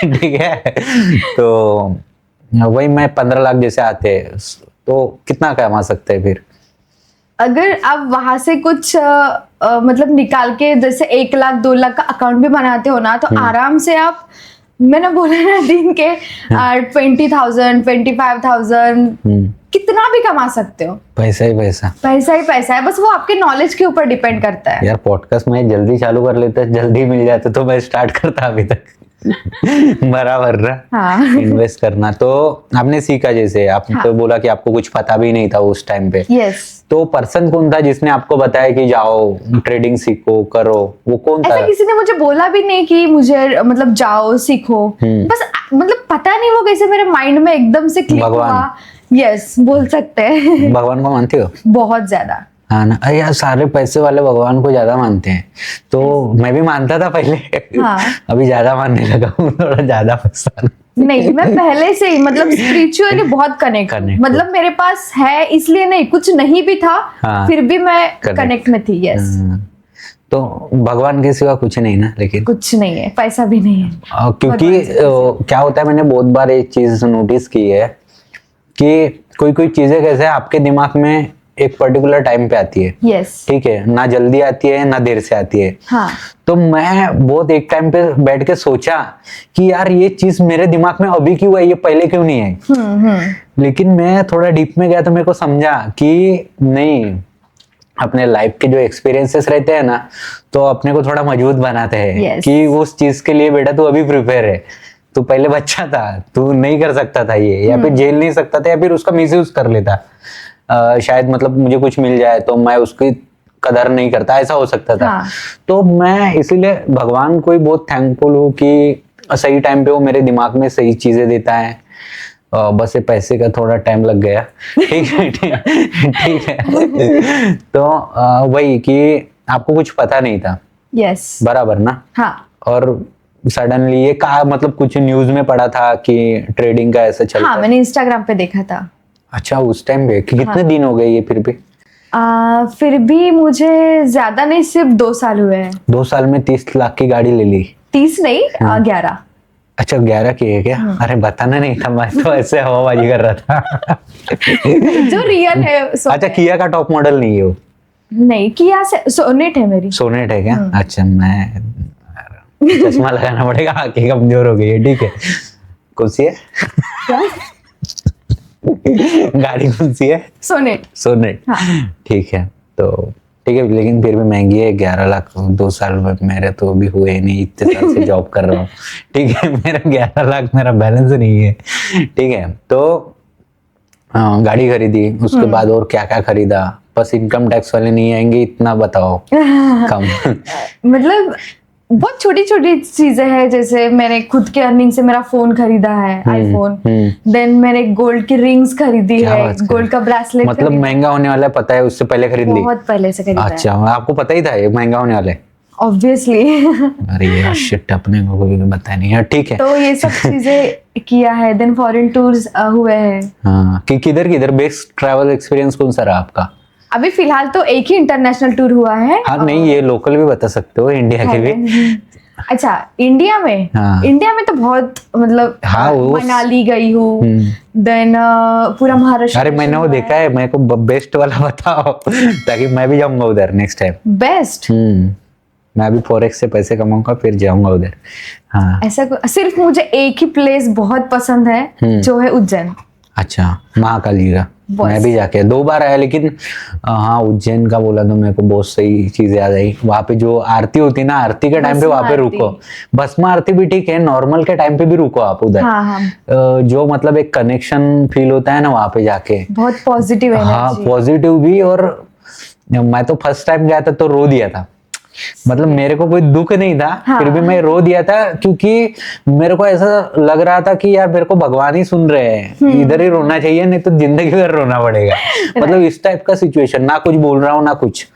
ठीक है, तो वही मैं 15 लाख जैसे आते हैं, तो कितना कमा सकते हैं फिर? अगर आप वहां से कुछ मतलब निकाल के जैसे 1 लाख 2 लाख का अकाउंट भी बनाते हो ना, तो आराम से आप, मैंने बोला ना, दिन के 20,000 25,000 कितना भी कमा सकते हो। पैसा ही पैसा, पैसा ही पैसा है, बस वो आपके नॉलेज के ऊपर डिपेंड करता है। यार पॉडकास्ट में जल्दी चालू कर लेते, जल्दी मिल जाते तो मैं स्टार्ट करता अभी तक। बराबर ना? हाँ। इन्वेस्ट करना तो आपने सीखा, जैसे आपने तो बोला कि आपको कुछ पता भी नहीं था उस टाइम पे। यस। तो पर्सन कौन था जिसने आपको बताया कि जाओ ट्रेडिंग सीखो करो, वो कौन था? ऐसा किसी ने मुझे बोला भी नहीं कि मुझे मतलब जाओ सीखो, बस मतलब पता नहीं वो कैसे मेरे माइंड में एकदम से क्लिक हुआ। यस, बोल सकते हैं। भगवान को मानते हो? बहुत ज्यादा। हाँ ना, अरे यार सारे पैसे वाले भगवान को ज्यादा मानते हैं, तो मैं भी मानता था पहले। हाँ। अभी ज्यादा मानने लगा हूँ, थोड़ा ज्यादा पैसा। नहीं, मैं पहले से ही मतलब स्पिरिचुअली बहुत कनेक्ट, मतलब मेरे पास है इसलिए नहीं, कुछ नहीं भी था फिर भी मैं कनेक्ट में थी। यस। तो भगवान के सिवा कुछ नहीं ना? लेकिन कुछ नहीं है, पैसा भी नहीं है। क्योंकि क्या होता है, मैंने बहुत बार एक चीज नोटिस की है कि कोई कोई चीजें कैसे आपके दिमाग में एक पर्टिकुलर टाइम पे आती है। यस। ठीक है, ना जल्दी आती है ना देर से आती है। हाँ। तो मैं बहुत एक टाइम पे बैठ के सोचा कि यार ये चीज मेरे दिमाग में अभी क्यों आई, ये पहले क्यों नहीं आई? लेकिन मैं थोड़ा डीप में गया तो मेरे को समझा कि नहीं, अपने लाइफ के जो एक्सपीरियंसेस रहते हैं ना, तो अपने को थोड़ा मजबूत बनाते हैं Yes. कि उस चीज के लिए बेटा तू अभी प्रिपेयर है, तू पहले बच्चा था, तू नहीं कर सकता था ये, या फिर झेल नहीं सकता था, या फिर उसका मिसयूज कर लेता। शायद मतलब मुझे कुछ मिल जाए तो मैं उसकी कदर नहीं करता, ऐसा हो सकता था। हाँ। तो मैं इसीलिए भगवान को ही बहुत थैंकफुल हूँ कि सही टाइम पे वो मेरे दिमाग में सही चीजें देता है। बस ये पैसे का थोड़ा टाइम लग गया। ठीक है, ठीक है। तो वही कि आपको कुछ पता नहीं था, यस। बराबर ना? हाँ और सडनली ये कहा, मतलब कुछ न्यूज में पढ़ा था कि ट्रेडिंग का ऐसा चल रहा हाँ, है। मैंने इंस्टाग्राम पे देखा था। अच्छा, उस टाइम पे कितने दिन हो गए ये फिर भी? फिर भी मुझे ज्यादा नहीं, सिर्फ 2 साल हुए हैं। 2 साल में 30 लाख की गाड़ी ले ली? 30 नहीं, 11। अच्छा, 11 की है क्या? अरे बताना नहीं था, मैं तो ऐसे हवाबाजी कर रहा था। जो रियल है अच्छा, किया का टॉप मॉडल नहीं है वो? नहीं, किया से सोनेट है मेरी। सोनेट है क्या? अच्छा, मैं चश्मा लगाना पड़ेगा, आंखें कमजोर हो गई है। ठीक है, कौन सी है? क्या? गाड़ी कौन सी है? सोनेट। सोनेट। ठीक है, तो ठीक है, लेकिन फिर भी महंगी है। 11 लाख 2 साल में मेरे तो अभी हुए ही नहीं, इतने साल से जॉब कर रहा हूँ। ठीक है, मेरा 11 लाख मेरा बैलेंस नहीं है। ठीक है, तो गाड़ी खरीदी, उसके बाद और क्या क्या खरीदा? बस इनकम टैक्स वाले नहीं आएंगे इतना बताओ। कम। मतलब बहुत छोटी छोटी चीजें हैं, जैसे मैंने खुद के अर्निंग से मेरा फोन खरीदा है, आईफोन। देन मैंने गोल्ड की रिंग्स खरीदी क्या है, बात कर गोल्ड का ब्रेसलेट। मतलब महंगा होने वाला है, पता है, उससे पहले खरीद ली? बहुत पहले से खरीदा है। अच्छा, आपको पता ही था ये महंगा होने वाला है? ऑब्वियसली। अरे यार शिट, अपने को भी बताया नहीं यार। ठीक है, तो ये सब चीजें किया है। देन फॉरेन टूर्स हुए हैं। हाँ, कि किधर किधर बेस्ट ट्रैवल एक्सपीरियंस कौन सा रहा आपका? अभी फिलहाल तो एक ही इंटरनेशनल टूर हुआ है। हाँ नहीं, ये लोकल भी बता सकते हो, इंडिया के भी। अच्छा, इंडिया में? हाँ। इंडिया में तो बहुत, मतलब हाँ, मनाली गई हूँ। देन पूरा महाराष्ट्र। अरे मैंने वो देखा है, मेरे को बेस्ट वाला बताओ ताकि मैं भी जाऊंगा उधर नेक्स्ट टाइम। बेस्ट? मैं अभी फॉरेक्स से पैसे कमाऊंगा फिर जाऊंगा उधर। हाँ। ऐसा सिर्फ मुझे एक ही प्लेस बहुत पसंद है, जो है उज्जैन। अच्छा, महाकाल जी का मैं भी जाके 2 बार आया, लेकिन हाँ, उज्जैन का बोला तो मेरे को बहुत सही चीज याद आई। वहां पे जो आरती होती ना, आरती के टाइम पे वहां पे रुको। भस्म आरती भी ठीक है, नॉर्मल के टाइम पे भी रुको आप उधर। हाँ, हाँ। जो मतलब एक कनेक्शन फील होता है ना वहां पे जाके, बहुत पॉजिटिव एनर्जी। हाँ, पॉजिटिव भी। और मैं तो फर्स्ट टाइम गया था तो रो दिया था, मतलब मेरे को कोई दुख नहीं था। हाँ। फिर भी मैं रो दिया था, क्योंकि मेरे को ऐसा लग रहा था कि यार मेरे को भगवान ही सुन रहे हैं, इधर ही रोना चाहिए, नहीं तो जिंदगी भर रोना पड़ेगा। मतलब इस टाइप का सिचुएशन, ना कुछ बोल रहा हूँ ना कुछ।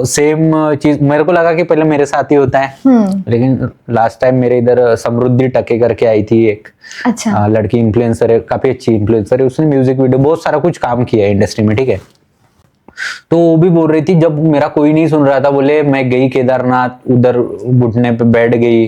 सेम चीज मेरे को लगा कि पहले मेरे साथ ही होता है, लेकिन लास्ट टाइम मेरे इधर समृद्धि टके करके आई थी एक। अच्छा। लड़की इन्फ्लुएंसर है, काफी अच्छी इन्फ्लुएंसर है, उसने म्यूजिक वीडियो बहुत सारा कुछ काम किया है इंडस्ट्री में। ठीक है, तो वो भी बोल रही थी, जब मेरा कोई नहीं सुन रहा था, बोले मैं गई केदारनाथ, उधर घुटने पे बैठ गई,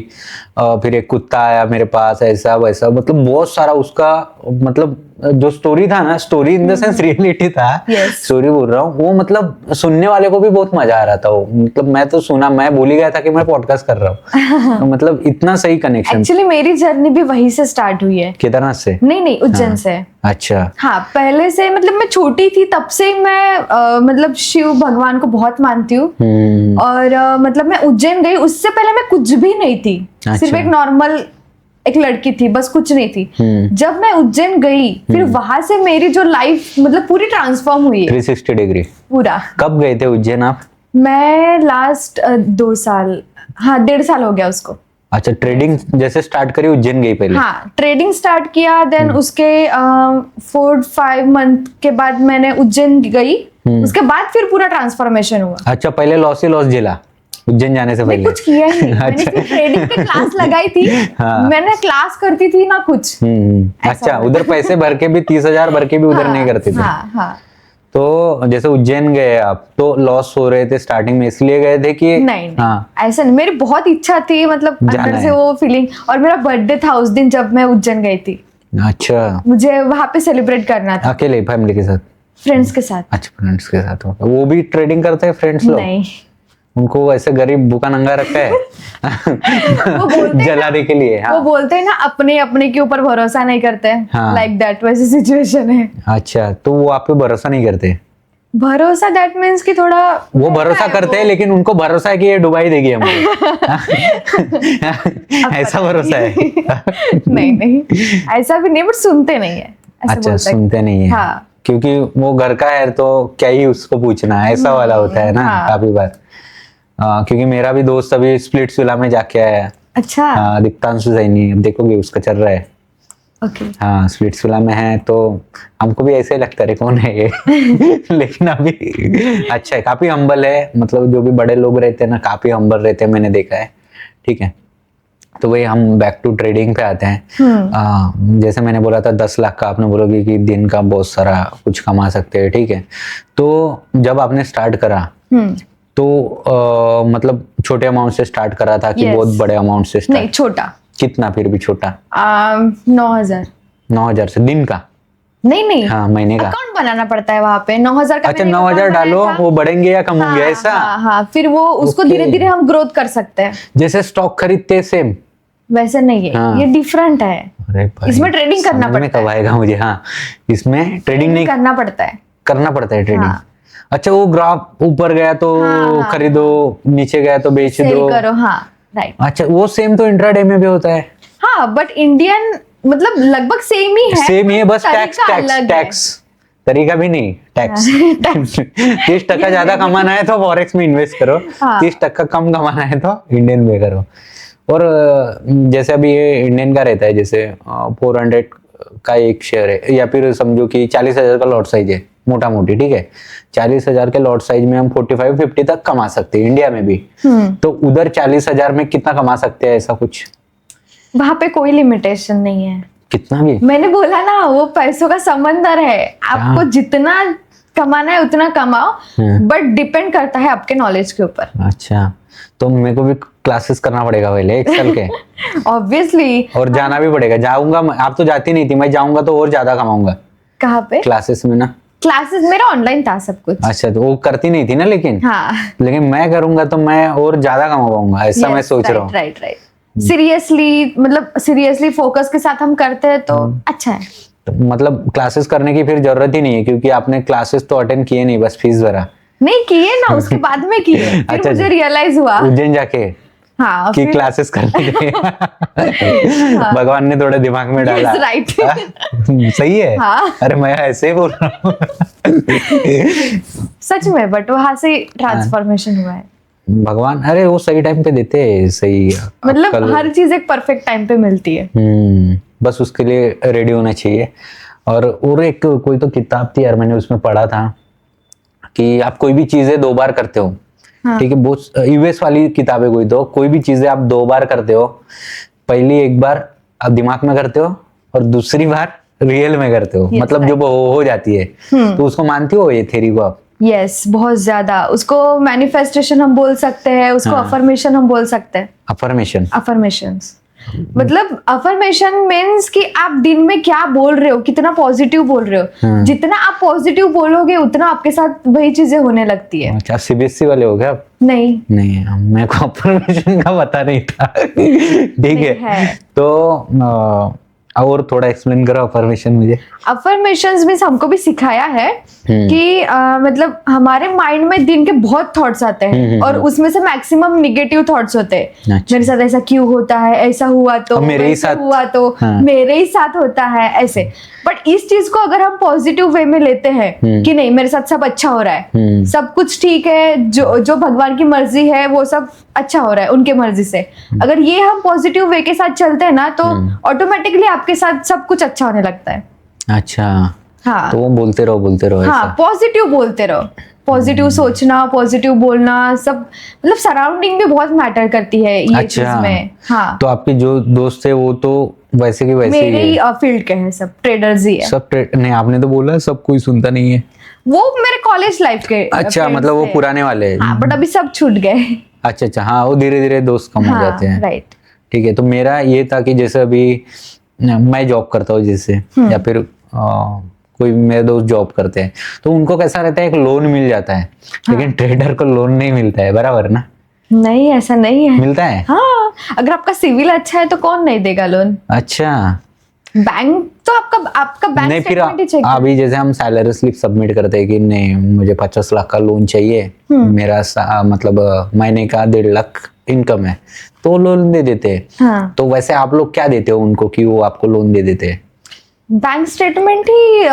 फिर एक कुत्ता आया मेरे पास, ऐसा वैसा, मतलब बहुत सारा उसका, मतलब जो स्टोरी था ना, story in the sense reality था। स्टोरी बोल रहा हूँ वो, मतलब सुनने वाले को भी बहुत मजा आ रहा था वो। मतलब मैं तो सुना, मैं बोल ही गया था कि मैं पॉडकास्ट कर रहा हूँ। तो मतलब इतना सही कनेक्शन। एक्चुअली मेरी जर्नी भी वहीं से स्टार्ट हुई है। केदारनाथ से? नहीं, उज्जैन से। अच्छा। हाँ, पहले से, मतलब मैं छोटी थी तब से मैं मतलब शिव भगवान को बहुत मानती हूँ। और मतलब मैं उज्जैन गई, उससे पहले मैं कुछ भी नहीं थी। सिर्फ एक नॉर्मल एक लड़की थी, बस कुछ नहीं थी। जब मैं उज्जैन गई, फिर वहां से मेरी जो लाइफ मतलब पूरी ट्रांसफॉर्म हुई है 360 डिग्री पूरा। कब गए थे उज्जैन आप? मैं लास्ट 2 साल, हाँ 1.5 साल हो गया उसको। अच्छा, ट्रेडिंग जैसे स्टार्ट करी उज्जैन गई पहले? हाँ, ट्रेडिंग स्टार्ट किया। देन उसके 4-5 मंथ के बाद मैंने उज्जैन गई। उसके बाद फिर पूरा ट्रांसफॉर्मेशन हुआ। अच्छा, पहले लॉस ही लॉस झेला उज्जैन जाने से पहले? कुछ किया ही नहीं। मैंने सिर्फ ट्रेडिंग की क्लास लगाई थी। हाँ। मैंने क्लास करती थी ना कुछ। अच्छा, उधर पैसे भर के भी 30,000 भर के भी उधर नहीं करते थे? हाँ। तो जैसे उज्जैन गए आप, तो लॉस हो रहे थे स्टार्टिंग में, इसलिए गए थे कि? नहीं, हाँ, ऐसा नहीं, मेरी बहुत इच्छा थी, मतलब अंदर से वो फीलिंग। और मेरा बर्थडे था उस दिन जब मैं उज्जैन गई थी। अच्छा, मुझे वहां पे सेलिब्रेट करना था। अकेले, फैमिली के साथ? फ्रेंड्स के साथ। अच्छा, फ्रेंड्स के साथ। वो भी ट्रेडिंग करते हैं फ्रेंड्स लोग? नहीं, उनको ऐसे गरीब भूखा नंगा रखा है वो बोलते जलाने के लिए। हाँ। वो बोलते हैं ना, अपने के ऊपर भरोसा नहीं करते। हाँ। लाइक दैट, वैसी सिचुएशन है। अच्छा, तो वो आप पे भरोसा नहीं करते? भरोसा दैट मीन्स कि थोड़ा वो भरोसा करते हैं लेकिन उनको भरोसा है कि ये डुबई देगी हमको। ऐसा भरोसा है? नहीं नहीं, ऐसा भी नहीं, बट सुनते नहीं है, ऐसा अच्छा, बोलते हैं। सुनते नहीं है। हाँ। क्योंकि वो घर का है तो क्या ही उसको पूछना है, ऐसा वाला होता है ना। हाँ। काफी बार क्योंकि मेरा भी दोस्त अभी स्प्लिट्स विला में जाके आया है। अच्छा। दीप्तांशु सैनी, अब देखोगे उसका चल रहा है। ओके। हाँ, स्प्लिट्स विला में है तो हमको भी ऐसे ही लगता है कौन है ये। लेकिन अभी अच्छा है, काफी हम्बल है। मतलब जो भी बड़े लोग रहते हैं ना, काफी हम्बल रहते हैं, मैंने देखा है। ठीक है, तो वही हम बैक टू ट्रेडिंग पे आते हैं। जैसे मैंने बोला था 10 लाख का, आपने बोलोगे कि दिन का बहुत सारा कुछ कमा सकते हैं। ठीक है, तो जब आपने स्टार्ट करा तो मतलब छोटे अमाउंट से स्टार्ट करा था कि Yes. बहुत बड़े अमाउंट से नहीं, स्टार्ट? छोटा। कितना फिर भी छोटा? 9,000। 9,000 से दिन का? नहीं नहीं, हाँ, महीने का। अकाउंट बनाना पड़ता है वहां पे। 9,000 का अच्छा, मैंने 9,000 account डालो, बनाया था। वो बढ़ेंगे या कम होंगे, हाँ, ऐसा? हाँ हाँ, फिर वो उसको Okay. धीरे धीरे हम ग्रोथ कर सकते हैं। जैसे स्टॉक खरीदते सेम? वैसे नहीं है, हाँ। ये डिफरेंट है। अरे भाई, इसमें ट्रेडिंग करना समझ में पड़ता कब है। आएगा मुझे। हाँ, इसमें ट्रेडिंग नहीं करना पड़ता है। करना पड़ता है ट्रेडिंग। हाँ। अच्छा, वो ग्राफ ऊपर गया तो हाँ, खरीदो, नीचे गया तो बेच सेल दो। करो। हाँ, राइट। अच्छा, वो सेम तो इंट्राडे में भी होता है? हाँ, बट इंडियन मतलब लगभग सेम ही है। सेम ही है, बस तरीका टैक्स टैक्स अलग है। टैक्स तरीका भी नहीं, टैक्स। टैक्स। 30% ज्यादा कमाना है तो फॉरेक्स में इन्वेस्ट करो, हाँ। 30% कम कमाना है तो इंडियन में करो। और जैसे अभी ये इंडियन का रहता है, जैसे 400 का एक शेयर है, या फिर समझो कि 40,000 का लॉट साइज है, मोटा मोटी। ठीक है, 40,000 के लॉट साइज में हम 45-50 तक कमा सकते हैं इंडिया में भी। तो उधर 40,000 में कितना कमा सकते हैं, ऐसा कुछ? वहां पे कोई लिमिटेशन नहीं है। कितना भी? मैंने बोला ना, वो पैसों का समंदर है। आपको जितना कमाना है उतना कमाओ, बट डिपेंड करता है आपके नॉलेज के ऊपर। अच्छा, तो मेरे को भी क्लासेस करना पड़ेगा पहले 1 साल के? ऑब्वियसली। और जाना भी पड़ेगा? जाऊंगा आप तो जाती नहीं थी, मैं जाऊंगा तो और ज्यादा कमाऊंगा। कहाँ पे? क्लासेस में ना? क्लासेस मेरा ऑनलाइन था सब कुछ। अच्छा, तो वो करती नहीं थी ना, लेकिन हाँ। लेकिन मैं करूंगा तो मैं और ज्यादा कमा पाऊंगा, ऐसा मैं सोच रहा हूँ। Right right. सीरियसली, मतलब सीरियसली फोकस के साथ हम करते हैं तो अच्छा है। तो मतलब क्लासेस करने की फिर जरूरत ही नहीं है, क्योंकि आपने क्लासेस तो अटेंड किए नहीं, बस फीस भरा। नहीं किए ना, उसके बाद में किए। फिर अच्छा, मुझे अच्छा। रियलाइज हुआ। उज्जैन जाके हाँ, कि क्लासेस करने के भगवान ने थोड़ा दिमाग में डाला। राइट। सही है। हाँ। अरे मैं ऐसे ही बोल रहा हूँ। सच में, बट वहां से ट्रांसफॉर्मेशन हुआ है। भगवान, अरे वो सही टाइम पे देते हैं, सही। मतलब हर चीज एक परफेक्ट टाइम पे मिलती है। बस उसके लिए रेडी होना चाहिए। और एक कोई तो किताब थी यार, मैंने उसमें पढ़ा था कि आप कोई भी चीजें 2 बार करते हो। हाँ। ठीक है, बहुत यूएस वाली किताब है कोई भी चीजें आप 2 बार करते हो। पहली एक बार आप दिमाग में करते हो और दूसरी बार रियल में करते हो। Yes, मतलब जो हो जाती है। तो उसको मानती हो ये थ्योरी को आप? यस, बहुत ज्यादा। उसको मैनिफेस्टेशन हम बोल सकते हैं, उसको अफर्मेशन हम बोल सकते हैं। अफर्मेशन? अफर्मेशंस मतलब अफर्मेशन मीन्स कि आप दिन में क्या बोल रहे हो, कितना पॉजिटिव बोल रहे हो। जितना आप पॉजिटिव बोलोगे उतना आपके साथ वही चीजें होने लगती है। अच्छा, सीबीएसई वाले हो गया आप? नहीं नहीं, मेरे को अफर्मेशन का पता नहीं था। ठीक है, तो और थोड़ा एक्सप्लेन करो अफर्मेशन मुझे। अफर्मेशंस मीन्स हमको भी सिखाया है कि मतलब हमारे माइंड में दिन के बहुत थॉट्स आते हैं और उसमें से मैक्सिमम निगेटिव थॉट्स होते हैं। अच्छा। मेरे साथ ऐसा क्यों होता है, ऐसा हुआ तो, मेरे ही वैसा साथ हुआ तो, हाँ। मेरे ही साथ होता है, ऐसे। बट इस चीज को अगर हम पॉजिटिव वे में लेते हैं कि नहीं, मेरे साथ सब अच्छा हो रहा है, सब कुछ ठीक है, जो भगवान की मर्जी है वो सब अच्छा हो रहा है उनके मर्जी से, अगर ये हम पॉजिटिव वे के साथ चलते हैं ना, तो ऑटोमेटिकली आपके साथ सब कुछ अच्छा होने लगता है। अच्छा, हाँ, तो वो बोलते रहो हाँ, ऐसा। पॉजिटिव बोलते रहो, पॉजिटिव सोचना, पॉजिटिव बोलना, सब मतलब सराउंडिंग भी बहुत मैटर करती है ये चीज में। हाँ, तो आपके जो दोस्त है वो तो वैसे की वैसे मेरे ही ही फील्ड के हैं, सब ट्रेडर्स ही है। सब नहीं, आपने तो बोला सब कोई सुनता नहीं है। वो मेरे कॉलेज लाइफ के अच्छा, friends मतलब वो थे। पुराने वाले। हाँ, बट अभी सब छूट गए। अच्छा, हाँ, वो धीरे धीरे दोस्त कम हो जाते हैं। राइट। ठीक है, तो मेरा ये था कि जैसे अभी मैं जॉब करता हूँ जैसे, या फिर कोई मेरे दोस्त जॉब करते हैं, तो उनको कैसा रहता है, एक लोन मिल जाता है। लेकिन ट्रेडर को लोन नहीं मिलता है, बराबर ना? नहीं, ऐसा नहीं है। मिलता है? हाँ, अगर आपका सिविल अच्छा है तो कौन नहीं देगा लोन। अच्छा, बैंक तो आपका आपका बैंक नहीं फिर स्टेटमेंट ही चेक अभी जैसे हम सैलरी स्लिप सबमिट करते हैं कि नहीं मुझे 50 लाख का लोन चाहिए, मेरा मतलब महीने का 1.5 लाख इनकम है, तो लोन दे देते हैं। हाँ, तो वैसे आप लोग क्या देते हो उनको कि वो आपको लोन दे देते हैं? बैंक स्टेटमेंट ही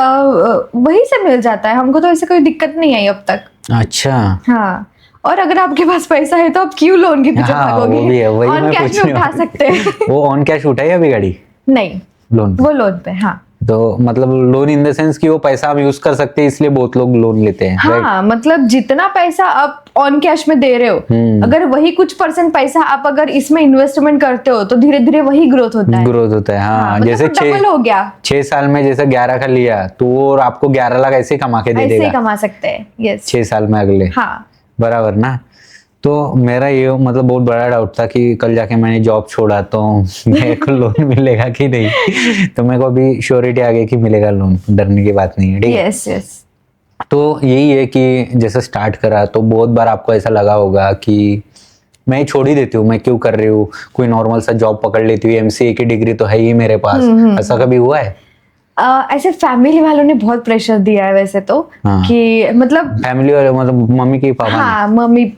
वही से मिल जाता है हमको, तो ऐसे कोई दिक्कत नहीं आई अब तक। अच्छा हाँ, और अगर आपके पास पैसा है तो आप क्यों लोन के पीछे हाँ भागोगे? वो भी है, वही ऑन मैं कैश में पूछने उठा वाला- सकते हैं। वो ऑन कैश उठाई अभी गाड़ी नहीं, लोन पे? वो लोन पे। हाँ तो मतलब लोन इन द सेंस कि वो पैसा हम यूज कर सकते हैं इसलिए बहुत लोग लोन लेते हैं, राइट? हाँ, मतलब जितना पैसा आप ऑन कैश में दे रहे हो, अगर वही कुछ % पैसा आप अगर इसमें इन्वेस्टमेंट करते हो तो धीरे धीरे वही ग्रोथ होता है। ग्रोथ होता है, हाँ। मतलब जैसे वो डबल हो गया, 6 साल में जैसे 11 का लिया तो वो आपको 11 लाख ऐसे ही कमा के दे ऐसे ही देगा कमा सकते हैं। यस, 6 साल में अगले, हाँ बराबर ना? तो मेरा ये मतलब बहुत बड़ा डाउट था कि कल जाके मैंने जॉब छोड़ा तो मेरे को लोन मिलेगा कि नहीं। तो मेरे को अभी श्योरिटी आ गई कि मिलेगा लोन, डरने की बात नहीं है, ठीक है? Yes yes. तो यही है कि जैसे स्टार्ट करा तो बहुत बार आपको ऐसा लगा होगा कि मैं छोड़ ही देती हूँ, मैं क्यों कर रही हूँ, कोई नॉर्मल सा जॉब पकड़ लेती हूँ, एमसीए की डिग्री तो है ही मेरे पास, ऐसा कभी हुआ है? ऐसे फैमिली वालों ने बहुत प्रेशर दिया है वैसे तो, हाँ। कि मतलब फैमिली वाले मतलब मम्मी की पापा ने? हाँ,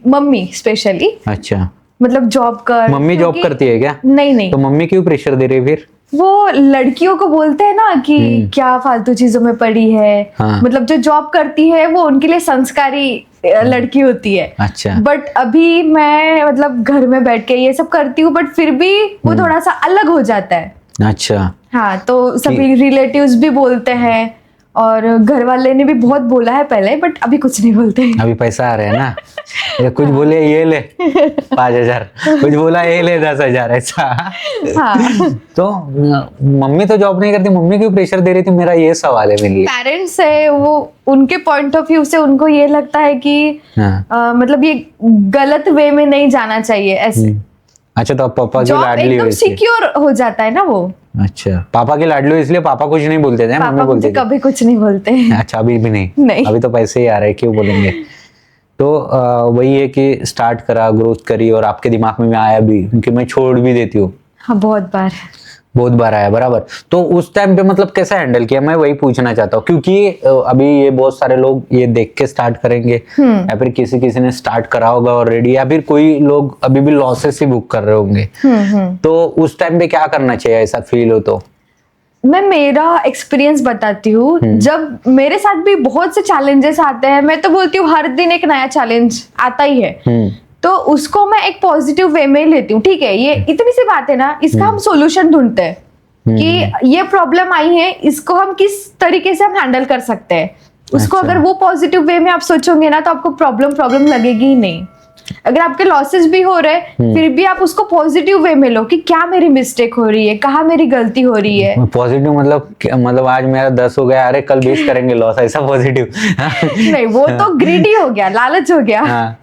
मम्मी स्पेशली, अच्छा, मतलब जॉब कर। मम्मी जॉब क्योंकि- करती है क्या? नहीं नहीं, तो मम्मी क्यों प्रेशर दे रही है फिर? वो लड़कियों को बोलते हैं ना कि क्या फालतू चीजों में पड़ी है। हाँ। मतलब जो जॉब करती है वो उनके लिए संस्कारी लड़की होती है। अच्छा, बट अभी मैं मतलब घर में बैठ के ये सब करती हूँ, बट फिर भी वो थोड़ा सा अलग हो जाता है। अच्छा। हाँ, तो सभी रिलेटिव्स भी बोलते हैं और घर वाले ने भी बहुत बोला है पहले, बट अभी कुछ नहीं बोलते हैं। अभी पैसा आ रहा है ना, ये कुछ बोले ये ले 5,000, कुछ बोला ये ले 10,000, ऐसा। हाँ, तो मम्मी तो जॉब नहीं करती, मम्मी क्यों प्रेशर दे रही थी, मेरा ये सवाल है मेरे लिए। पेरेंट्स है वो, उनके पॉइंट ऑफ व्यू से उनको ये लगता है कि हाँ। मतलब ये गलत वे में नहीं जाना चाहिए ऐसे। अच्छा, तो आप पापा की जॉब लाडली हो एकदम इसलिए? सिक्योर हो जाता है ना वो। अच्छा, पापा की लाडली हो इसलिए पापा कुछ नहीं बोलते थे, मम्मी पापा बोलते मुझे थे? कभी कुछ नहीं बोलते हैं। अच्छा, अभी भी नहीं? नहीं। अभी तो पैसे ही आ रहे हैं, क्यों बोलेंगे? तो वही है कि स्टार्ट करा, ग्रोथ करी, और आपके दिमाग में आया भी कि मैं छोड़ भी देती हूँ? हाँ, बहुत बार आया, बराबर। तो उस टाइम पे मतलब कैसा हैंडल किया, मैं वही पूछना चाहता हूँ, क्योंकि अभी ये बहुत सारे लोग ये देख के स्टार्ट करेंगे, या फिर किसी ने स्टार्ट करा होगा ऑलरेडी, या फिर कोई लोग अभी भी लॉसेस ही बुक कर रहे होंगे। तो उस टाइम पे क्या करना चाहिए ऐसा फील हो तो? मैं मेरा एक्सपीरियंस बताती हूँ। जब मेरे साथ भी बहुत से चैलेंजेस आते हैं, मैं तो बोलती हूँ हर दिन एक नया चैलेंज आता ही है, तो उसको मैं एक पॉजिटिव वे में लेती हूँ। ठीक है, ये इतनी सी बात है ना, इसका हम सॉल्यूशन ढूंढते हैं कि ये प्रॉब्लम आई है, इसको हम किस तरीके से हम हैंडल कर सकते हैं उसको। अच्छा। अगर वो पॉजिटिव वे में आप सोचोगे ना, तो आपको प्रॉब्लम लगेगी ही नहीं। अगर आपके लॉसेस भी हो रहे फिर भी आप उसको पॉजिटिव वे में लो कि क्या मेरी मिस्टेक हो रही है, कहाँ मेरी गलती हो रही है। पॉजिटिव मतलब आज मेरा 10 हो गया, अरे कल 20 करेंगे लॉस, ऐसा पॉजिटिव? नहीं, वो तो ग्रीडी हो गया, लालच हो गया। हाँ,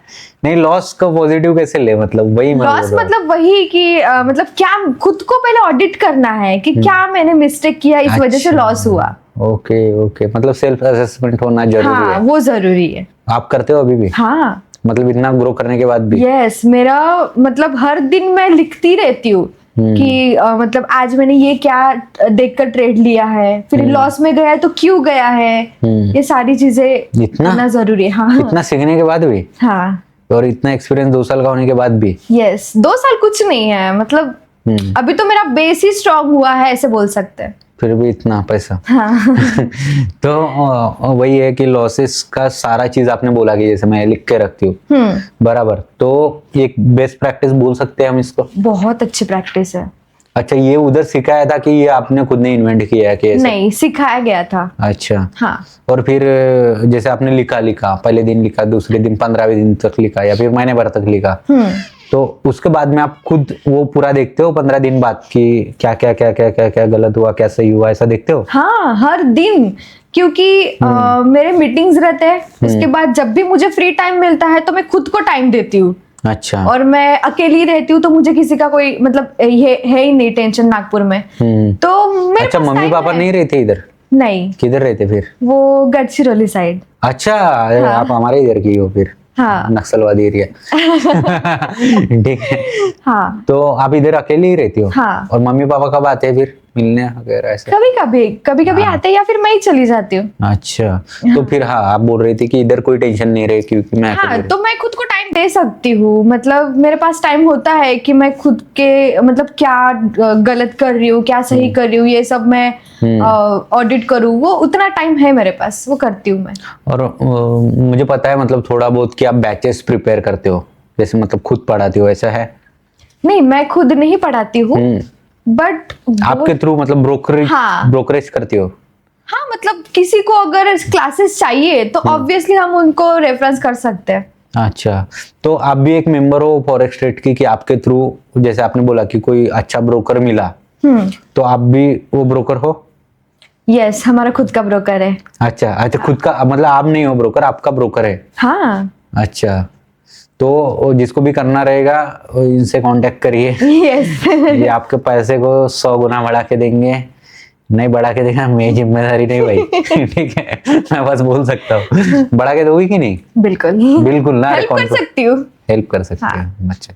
नहीं, लॉस का पॉजिटिव कैसे ले, मतलब वही लॉस मतलब वही कि मतलब क्या खुद को पहले ऑडिट करना है कि क्या मैंने मिस्टेक किया, इस वजह से लॉस हुआ। ओके ओके, मतलब सेल्फ असेसमेंट होना जरूरी हाँ, है। वो जरूरी है। आप करते हो अभी भी? हाँ, मतलब इतना ग्रो करने के बाद भी? यस, मेरा मतलब हर दिन मैं लिखती रहती हूँ कि मतलब आज मैंने ये क्या देखकर ट्रेड लिया है, फिर लॉस में गया है तो क्यों गया है, ये सारी चीजें इतना करना जरूरी है। हाँ इतना सीखने के बाद भी, हाँ, और इतना एक्सपीरियंस 2 साल का होने के बाद भी? यस, 2 साल कुछ नहीं है, मतलब अभी तो मेरा बेस ही स्ट्रांग हुआ है, ऐसे बोल सकते हैं। फिर भी इतना पैसा। हाँ। तो वही है कि लॉसेस का सारा चीज आपने बोला कि जैसे मैं लिख के रखती हूँ, बराबर। तो एक बेस्ट प्रैक्टिस बोल सकते हैं हम इसको? बहुत अच्छी प्रैक्टिस है। अच्छा, ये उधर सिखाया था कि ये आपने खुद ने इन्वेंट किया है कि ऐसा? नहीं, सिखाया गया था। अच्छा। हाँ, और फिर जैसे आपने लिखा पहले दिन लिखा, दूसरे दिन 15वें दिन तक लिखा, या फिर महीने भर तक लिखा, तो उसके बाद में आप खुद वो पूरा देखते हो 15 दिन बाद कि क्या क्या क्या क्या क्या क्या गलत हुआ, क्या सही हुआ, ऐसा देखते हो? हाँ, हर दिन, क्योंकि मेरे मीटिंग्स रहते हैं, उसके बाद जब भी मुझे फ्री टाइम मिलता है तो मैं खुद को टाइम देती हूँ। अच्छा। और मैं अकेली रहती हूँ तो मुझे किसी का कोई मतलब है ही नहीं टेंशन नागपुर में। तो मेरे अच्छा, पास मम्मी time पापा है। नहीं रहते इधर? नहीं, किधर रहते फिर? वो गढ़चिरौली साइड। अच्छा, आप हमारे इधर की हो फिर? हाँ। नक्सलवादी एरिया। ठीक है। हाँ, तो आप इधर अकेले ही रहती हो? हाँ। और मम्मी पापा कब आते हैं फिर मिलने वगैरह ऐसा? कभी कभी आते हैं या फिर मैं ही चली जाती हूँ। अच्छा, तो फिर हाँ, आप बोल रही थी कि इधर कोई टेंशन नहीं रहे क्योंकि मैं हाँ, अकेले तो मैं खुद को टाइम दे सकती हूँ, मतलब मेरे पास टाइम होता है कि मैं खुद के मतलब क्या गलत कर रही हूँ, क्या सही कर रही हूँ, ये सब मैं ऑडिट करूँ, वो उतना टाइम है मेरे पास, वो करती हूँ मैं। और मुझे पता है मतलब थोड़ा बहुत कि आप बैचेस प्रिपेयर करते हो, जैसे मतलब खुद पढ़ाती हो, ऐसा है? नहीं, मैं खुद नहीं पढ़ाती हूँ, बट आपके थ्रू मतलब हाँ। ब्रोकरेज करती हो? हाँ, मतलब किसी को अगर क्लासेस चाहिए तो ऑब्वियसली हम उनको रेफरेंस कर सकते हैं। अच्छा, तो आप भी एक मेंबर हो फॉरेक्स ट्रेड की कि आपके थ्रू, जैसे आपने बोला कि कोई अच्छा ब्रोकर मिला, तो आप भी वो ब्रोकर हो? यस, हमारा खुद का ब्रोकर है। अच्छा अच्छा, खुद का मतलब आप नहीं हो ब्रोकर, आपका ब्रोकर है? हाँ। अच्छा, तो वो जिसको भी करना रहेगा वो इनसे कांटेक्ट करिए। यस। ये आपके पैसे को 100 गुना बढ़ा के देंगे। नहीं बढ़ा के देना मेरी जिम्मेदारी नहीं भाई। ठीक है, मैं बस बोल सकता हूँ। बढ़ा के दोगी कि नहीं? बिल्कुल। बिल्कुल ना, हेल्प कर सकती हूँ। हेल्प कर सकते हाँ। हैं। अच्छा,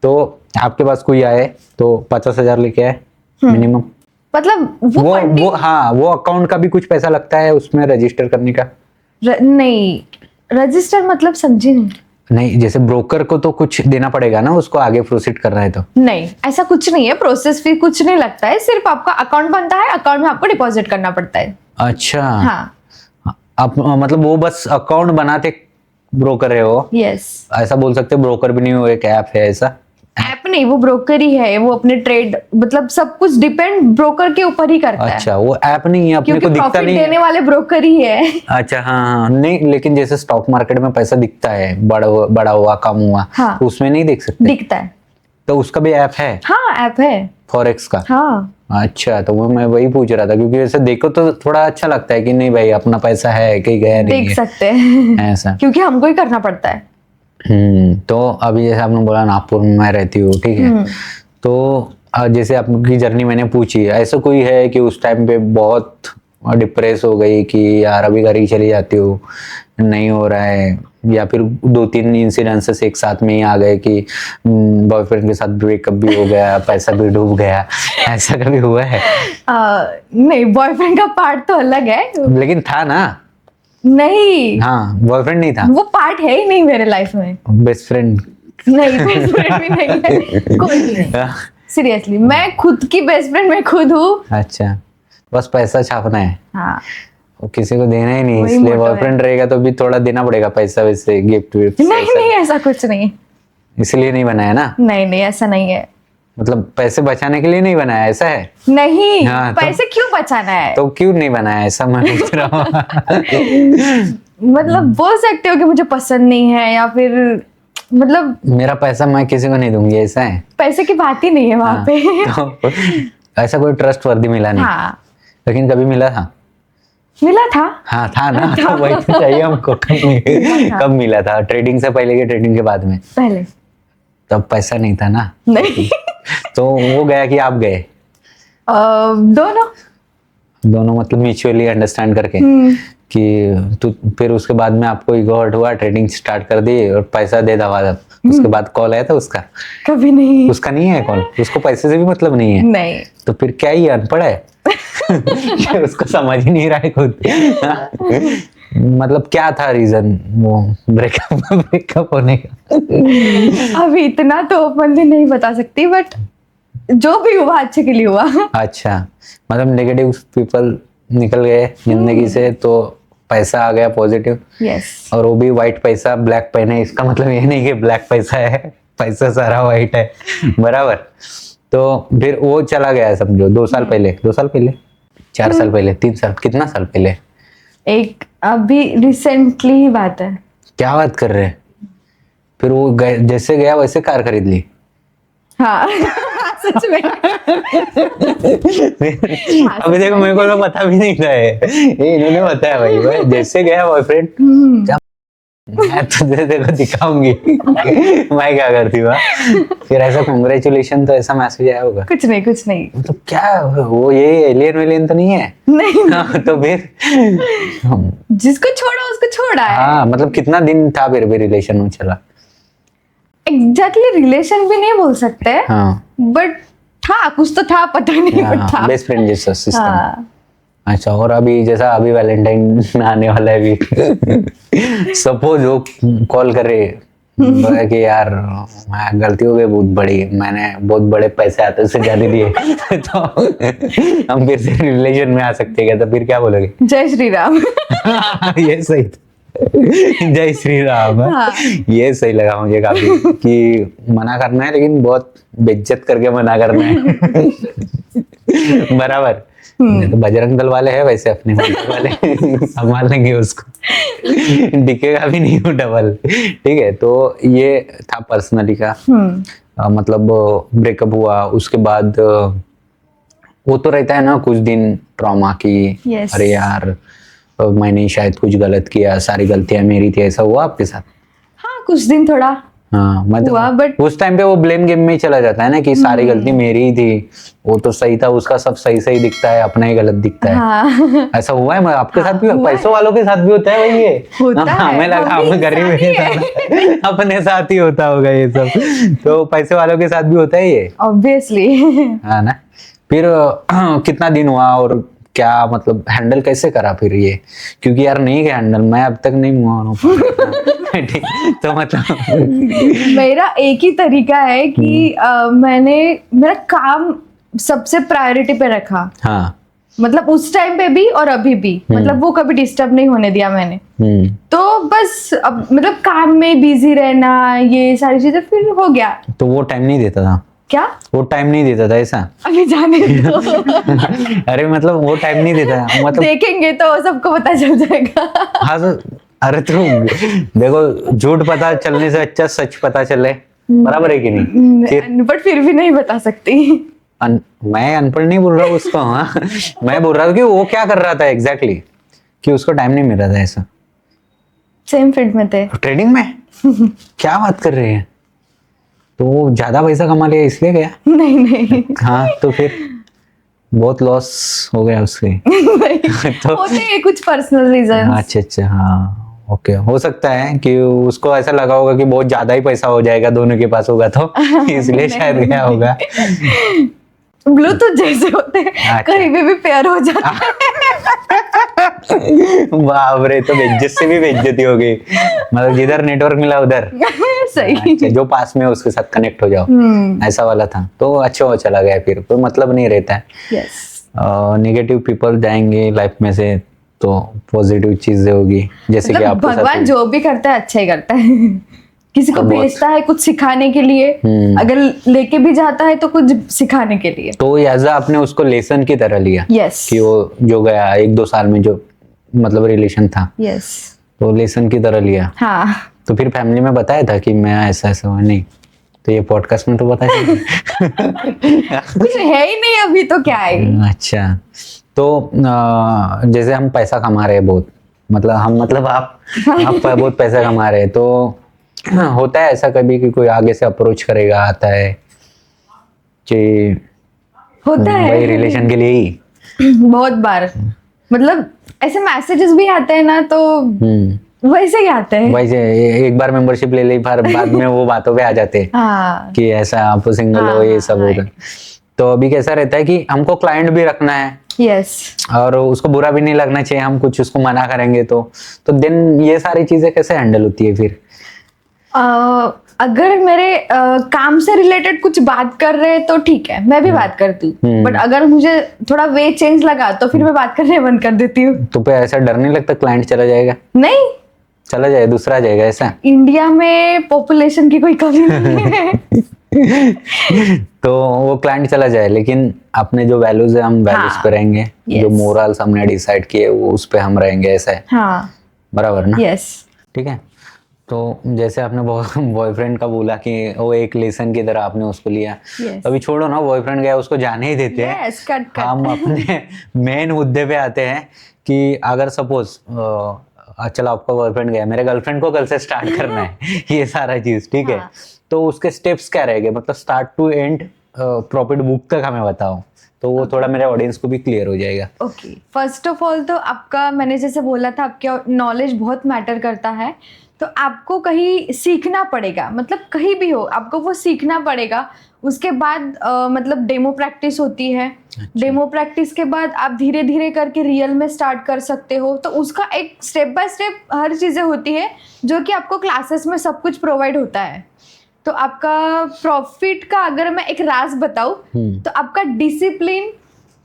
तो आपके पास कोई आए तो 50,000 लेके आए मिनिमम? मतलब वो हाँ, वो अकाउंट का भी कुछ पैसा लगता है उसमें रजिस्टर करने का? नहीं, रजिस्टर मतलब समझी नहीं। नहीं, जैसे ब्रोकर को तो कुछ देना पड़ेगा ना, उसको आगे प्रोसीड करना है तो। नहीं, ऐसा कुछ नहीं है, प्रोसेस फी कुछ नहीं लगता है, सिर्फ आपका अकाउंट बनता है, अकाउंट में आपको डिपॉजिट करना पड़ता है। अच्छा। हाँ। आप मतलब वो बस अकाउंट बनाते ब्रोकर है वो? यस। ऐसा बोल सकते हैं, ब्रोकर भी नहीं, वो एक ऐप है ऐसा? ऐप नहीं, वो ब्रोकर ही है, वो अपने ट्रेड मतलब सब कुछ डिपेंड ब्रोकर के ऊपर ही करता है। अच्छा, वो ऐप नहीं है, अपने क्योंकि को दिखता प्रॉफिट नहीं देने है। वाले ब्रोकर ही है। अच्छा हाँ हाँ, नहीं लेकिन जैसे स्टॉक मार्केट में पैसा दिखता है, बड़ा हुआ कम हुआ, हाँ। उसमें नहीं देख सकते? दिखता है। तो उसका भी ऐप है? हाँ, ऐप है फॉरेक्स का? हाँ। अच्छा, तो वो मैं वही पूछ रहा था क्योंकि ऐसे देखो तो थोड़ा अच्छा लगता है कि नहीं भाई अपना पैसा है, कहीं गया नहीं देख है सकते हैं। ऐसा। क्योंकि हमको ही करना पड़ता है। तो अभी जैसे आपने बोला नागपुर में मैं रहती हूँ, ठीक है, तो जैसे आपकी जर्नी मैंने पूछी, ऐसा कोई है कि उस टाइम पे बहुत डिप्रेस हो गई कि यार अभी घर ही चली जाती हूँ, नहीं हो रहा है, या फिर 2-3 इंसिडेंसेस एक साथ में ही आ गए कि बॉयफ्रेंड के साथ ब्रेकअप भी हो गया, पैसा भी डूब गया, ऐसा कभी हुआ है? नहीं, बॉयफ्रेंड का पार्ट तो अलग है। लेकिन था ना? नहीं, हाँ, बॉयफ्रेंड नहीं था? वो पार्ट है ही नहीं मेरे लाइफ में। Best friend? नहीं, बेस्ट फ्रेंड भी नहीं है, कोई भी नहीं। सीरियसली, मैं खुद की बेस्ट फ्रेंड मैं खुद हूँ। अच्छा, बस पैसा छापना है? हाँ। वो किसी को देना ही नहीं, वही इसलिए मोटो है। बॉयफ्रेंड रहेगा तो भी थोड़ा देना पड़ेगा पैसा, वैसे गिफ्ट विफ्ट नहीं नहीं, ऐसा कुछ नहीं। इसलिए नहीं बनाया ना? नहीं नहीं, ऐसा नहीं है। मतलब पैसे बचाने के लिए नहीं बनाया, ऐसा है? नहीं, हाँ, पैसे क्यों बचाना है? तो क्यों नहीं बनाया, ऐसा मैं पूछ रहा हूँ। मतलब बोल सकते हो कि मुझे पसंद नहीं है, या फिर मतलब मेरा पैसा मैं किसी को नहीं दूंगी, ऐसा है? पैसे की बात ही नहीं है वहां हाँ, पे। तो ऐसा कोई ट्रस्ट वर्दी मिला नहीं? हाँ, लेकिन कभी मिला था? मिला था। हाँ था ना, तो वही तो चाहिए हमको। कब मिला था? ट्रेडिंग से पहले के ट्रेडिंग के बाद में? पहले। तब पैसा नहीं था ना? नहीं। तो वो गया कि आप गए? दोनों। दोनों मतलब म्यूचुअली अंडरस्टैंड करके कि तू, फिर उसके बाद में आपको ईगो हर्ट हुआ, ट्रेडिंग स्टार्ट कर दी और पैसा दे दवा। उसके बाद कॉल आया था उसका? कभी नहीं। उसका नहीं है कॉल? उसको पैसे से भी मतलब नहीं है? नहीं। तो फिर क्या ही अनपढ़ है? उसको समझ ही नहीं रहा है खुद। मतलब क्या था रीजन वो ब्रेकअप होने का? अभी इतना तो ओपनली नहीं बता सकती, बट जो भी हुआ अच्छे के लिए हुआ। अच्छा, मतलब नेगेटिव पीपल निकल गए जिंदगी से, तो पैसा आ गया पॉजिटिव। यस। और वो भी व्हाइट पैसा, ब्लैक पेन है, इसका मतलब ये नहीं कि ब्लैक पैसा है, पैसा सारा व्हाइट है। बराबर। तो फिर वो चला गया समझो 2 साल पहले, 4 साल पहले, 3 साल, कितना साल पहले? एक अभी रिसेंटली ही बात है। क्या बात कर रहे हैं? फिर वो जैसे गया वैसे कार खरीद ली? हाँ। सच में। अभी देखो, मेरे को तो पता भी नहीं था ये इन्होंने बताया भाई जैसे गया बॉयफ्रेंड। मैं तुझे देखो दिखाऊंगी। मैं क्या करती हूँ? फिर ऐसा कांग्रेचुलेशन तो ऐसा मैसेज आया होगा? कुछ नहीं, कुछ नहीं। तो क्या वो ये एलियन वेलियन तो नहीं है? नहीं। हाँ, तो फिर जिसको छोड़ा उसको छोड़ा है। हाँ, मतलब कितना दिन था फिर भी रिलेशन में चला? एग्जैक्टली रिलेशन भी नहीं बोल सकते, हाँ, बट था, कुछ तो था, पता नहीं बट था। बेस्ट फ्रेंड जैसा सिस्टम। हाँ अच्छा, और अभी जैसा अभी वैलेंटाइन आने वाला है अभी, सपोज वो कॉल करे बोले कि यार मैं गलती हो गई बहुत बड़ी, मैंने बहुत बड़े पैसे आते से ज्यादा दिए तो हम फिर से रिलेशन में आ सकते हैं क्या? तो फिर क्या बोलोगे? जय श्री राम। ये सही था। जय श्री राम। हाँ। ये सही लगा मुझे काफी, कि मना करना है लेकिन बहुत बेइज्जत करके मना करना है। बराबर। नहीं तो बजरंग दल वाले हैं वैसे अपने वाले संभाल लेंगे उसको, दिखेगा भी नहीं वो डबल। ठीक है, तो ये था पर्सनली का। मतलब ब्रेकअप हुआ उसके बाद वो तो रहता है ना कुछ दिन ट्रॉमा की। Yes. अरे यार मैंने शायद कुछ गलत किया, सारी गलतियां मेरी थी, ऐसा हुआ आपके साथ? हाँ कुछ दिन थोड़ा हाँ हुआ, मतलब but- उस टाइम पे वो ब्लेम गेम में ही चला जाता है ना, कि सारी गलती मेरी ही थी, वो तो सही था, उसका सब सही सही दिखता है, अपना ही गलत दिखता है। हाँ। ऐसा हुआ है आपके साथ भी? हुआ है। पैसों वालों के साथ भी होता है भाई ये? होता है, हमें लगा हम भी हम गरीब इंसान ही हैं, अपने साथ ही होता होगा ये सब। तो पैसे वालों के साथ भी होता है ये? ऑब्वियसली। हाँ ना। फिर कितना दिन हुआ और क्या मतलब हैंडल कैसे करा फिर ये? क्योंकि यार नहीं क्या हैंडल, मैं अब तक नहीं हुआ हूँ। ठीक, तो मतलब मेरा एक ही तरीका है कि मैंने मेरा काम सबसे प्रायोरिटी पे रखा, हाँ। मतलब उस टाइम पे भी और अभी भी, मतलब वो कभी डिस्टर्ब नहीं होने दिया मैंने। तो बस अब मतलब काम में बिजी रहना, ये सारी चीजें, फिर हो गया। तो वो टाइम नहीं देता था? क्या? वो टाइम नहीं देता था ऐसा? अभी जाने दो। अरे मतलब वो टाइम नहीं देता था, मतलब देखेंगे तो सबको पता चल जाएगा। हाँ तो अरे तो देखो, झूठ पता चलने से अच्छा सच पता चले, बराबर है कि नहीं? फिर बट फिर भी नहीं बता सकती। मैं अनपढ़ नहीं बोल रहा हूँ उसको, हाँ मैं बोल रहा हूँ कि वो क्या कर रहा था एग्जैक्टली, कि उसको टाइम नहीं मिल रहा था ऐसा। सेम फील्ड में थे। ट्रेडिंग में? क्या बात कर रहे हैं? तो वो ज्यादा पैसा कमा लिया इसलिए गया? नहीं नहीं। हाँ तो फिर बहुत लॉस हो गया उसके। नहीं तो होते हैं कुछ पर्सनल रीजन। अच्छा अच्छा, हाँ ओके, हो सकता है कि उसको ऐसा लगा होगा कि बहुत ज्यादा ही पैसा हो जाएगा दोनों के पास होगा, तो इसलिए शायद गया होगा। ब्लूटूथ जैसे होते हैं, अच्छा। कहीं पे भी पेयर हो जाता है। बाप रे, तो बेइज्जत से भी बेइज्जती हो गई, मतलब जिधर नेटवर्क मिला उधर। सही। अच्छा, जो पास में है उसके साथ कनेक्ट हो जाओ, ऐसा वाला था। तो अच्छा वो चला गया, फिर कोई मतलब नहीं रहता है। यस। नेगेटिव पीपल जाएंगे लाइफ में से तो पॉजिटिव चीजें होगी, जैसे कि मतलब आपके साथ भगवान हुई। जो भी करता है अच्छा ही करता है। किसी को तो बहुत- भेजता है कुछ सिखाने के लिए, अगर लेके भी जाता है तो कुछ सिखाने के लिए। तो एज आपने उसको लेसन की तरह लिया? यस। कि वो जो गया 1-2 साल में जो मतलब रिलेशन था, यस। तो लेसन की तरह लिया। हाँ। तो फिर फैमिली में बताया था कि मैं ऐसा ऐसा हुआ? नहीं, तो ये पॉडकास्ट में तो बता कुछ है ही नहीं अभी तो क्या है। अच्छा, तो जैसे हम पैसा कमा रहे हैं बहुत, मतलब हम मतलब आप बहुत पैसा कमा रहे हैं, तो होता है ऐसा कभी कि कोई आगे से अप्रोच करेगा, आता है कि होता भाई है रिलेशन के लिए ही? बहुत बार, मतलब ऐसे मैसेजेस भी आते हैं ना, तो वैसे ही आते हैं। भाई एक बार मेंबरशिप ले ली, फिर बाद में वो बातों पे आ जाते हैं हाँ। कि ऐसा आप सिंगल हो, ये सब होता है। तो अभी कैसा रहता है कि हमको क्लाइंट भी रखना है, यस। और उसको बुरा भी नहीं लगना चाहिए, हम कुछ उसको मना करेंगे तो देन ये सारी चीजें कैसे हैंडल होती है फिर? अगर मेरे काम से रिलेटेड कुछ बात कर रहे हैं तो ठीक है, मैं भी बात करती हूँ, बट अगर मुझे थोड़ा वे चेंज लगा तो फिर मैं बात करने बंद कर देती हूँ। तो पे ऐसा डर नहीं लगता क्लाइंट चला जाएगा? नहीं, चला जाए दूसरा आ जाएगा ऐसा? इंडिया में पॉपुलेशन की कोई कमी नहीं है। तो वो क्लाइंट चला जाए, लेकिन अपने जो वैल्यूज है हम वैल्यूज पे रहेंगे, जो मोरल्स हमने डिसाइड किए वो उस पे हम रहेंगे, ऐसा है? हाँ। बराबर ना? यस। ठीक है। तो जैसे आपने बॉयफ्रेंड का बोला कि वो एक लेसन की तरह आपने उसको लिया, Yes. अभी छोड़ो ना, बॉयफ्रेंड गया उसको जाने ही देते हैं। Yes, cut. हम अपने मेन मुद्दे पे आते हैं कि अगर सपोज चलो आपका बॉयफ्रेंड गया, मेरे गर्लफ्रेंड को कल से स्टार्ट करना है ये सारा चीज, ठीक है? हाँ. तो उसके स्टेप्स क्या रहेंगे, मतलब start to end profit book तक हमें बताओ, तो वो थोड़ा मेरे ऑडियंस को भी क्लियर हो जाएगा। ओके, फर्स्ट ऑफ ऑल तो आपका, मैंने जैसे बोला था, आपका नॉलेज बहुत मैटर करता है। तो आपको कहीं सीखना पड़ेगा, मतलब कहीं भी हो आपको वो सीखना पड़ेगा। उसके बाद मतलब डेमो प्रैक्टिस होती है। डेमो प्रैक्टिस के बाद आप धीरे धीरे करके रियल में स्टार्ट कर सकते हो। तो उसका एक स्टेप बाय स्टेप हर चीज़ें होती है जो कि आपको क्लासेस में सब कुछ प्रोवाइड होता है। तो आपका प्रॉफिट का अगर मैं एक राज बताऊं तो आपका डिसिप्लिन,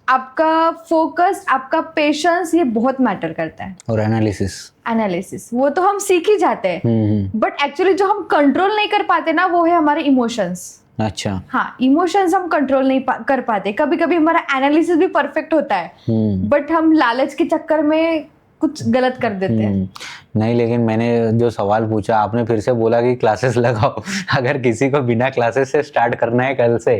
आपका फोकस, आपका पेशेंस, ये बहुत मैटर करता है। और एनालिसिस वो तो हम सीख ही जाते हैं, बट एक्चुअली जो हम कंट्रोल नहीं कर पाते ना वो है हमारे इमोशंस। अच्छा। हाँ, इमोशंस हम कंट्रोल नहीं कर पाते। कभी कभी हमारा एनालिसिस भी परफेक्ट होता है, बट हम लालच के चक्कर में कुछ गलत कर देते हैं। नहीं, लेकिन मैंने जो सवाल पूछा, आपने फिर से बोला कि क्लासेस लगाओ। अगर किसी को बिना क्लासेस से स्टार्ट करना है कल से,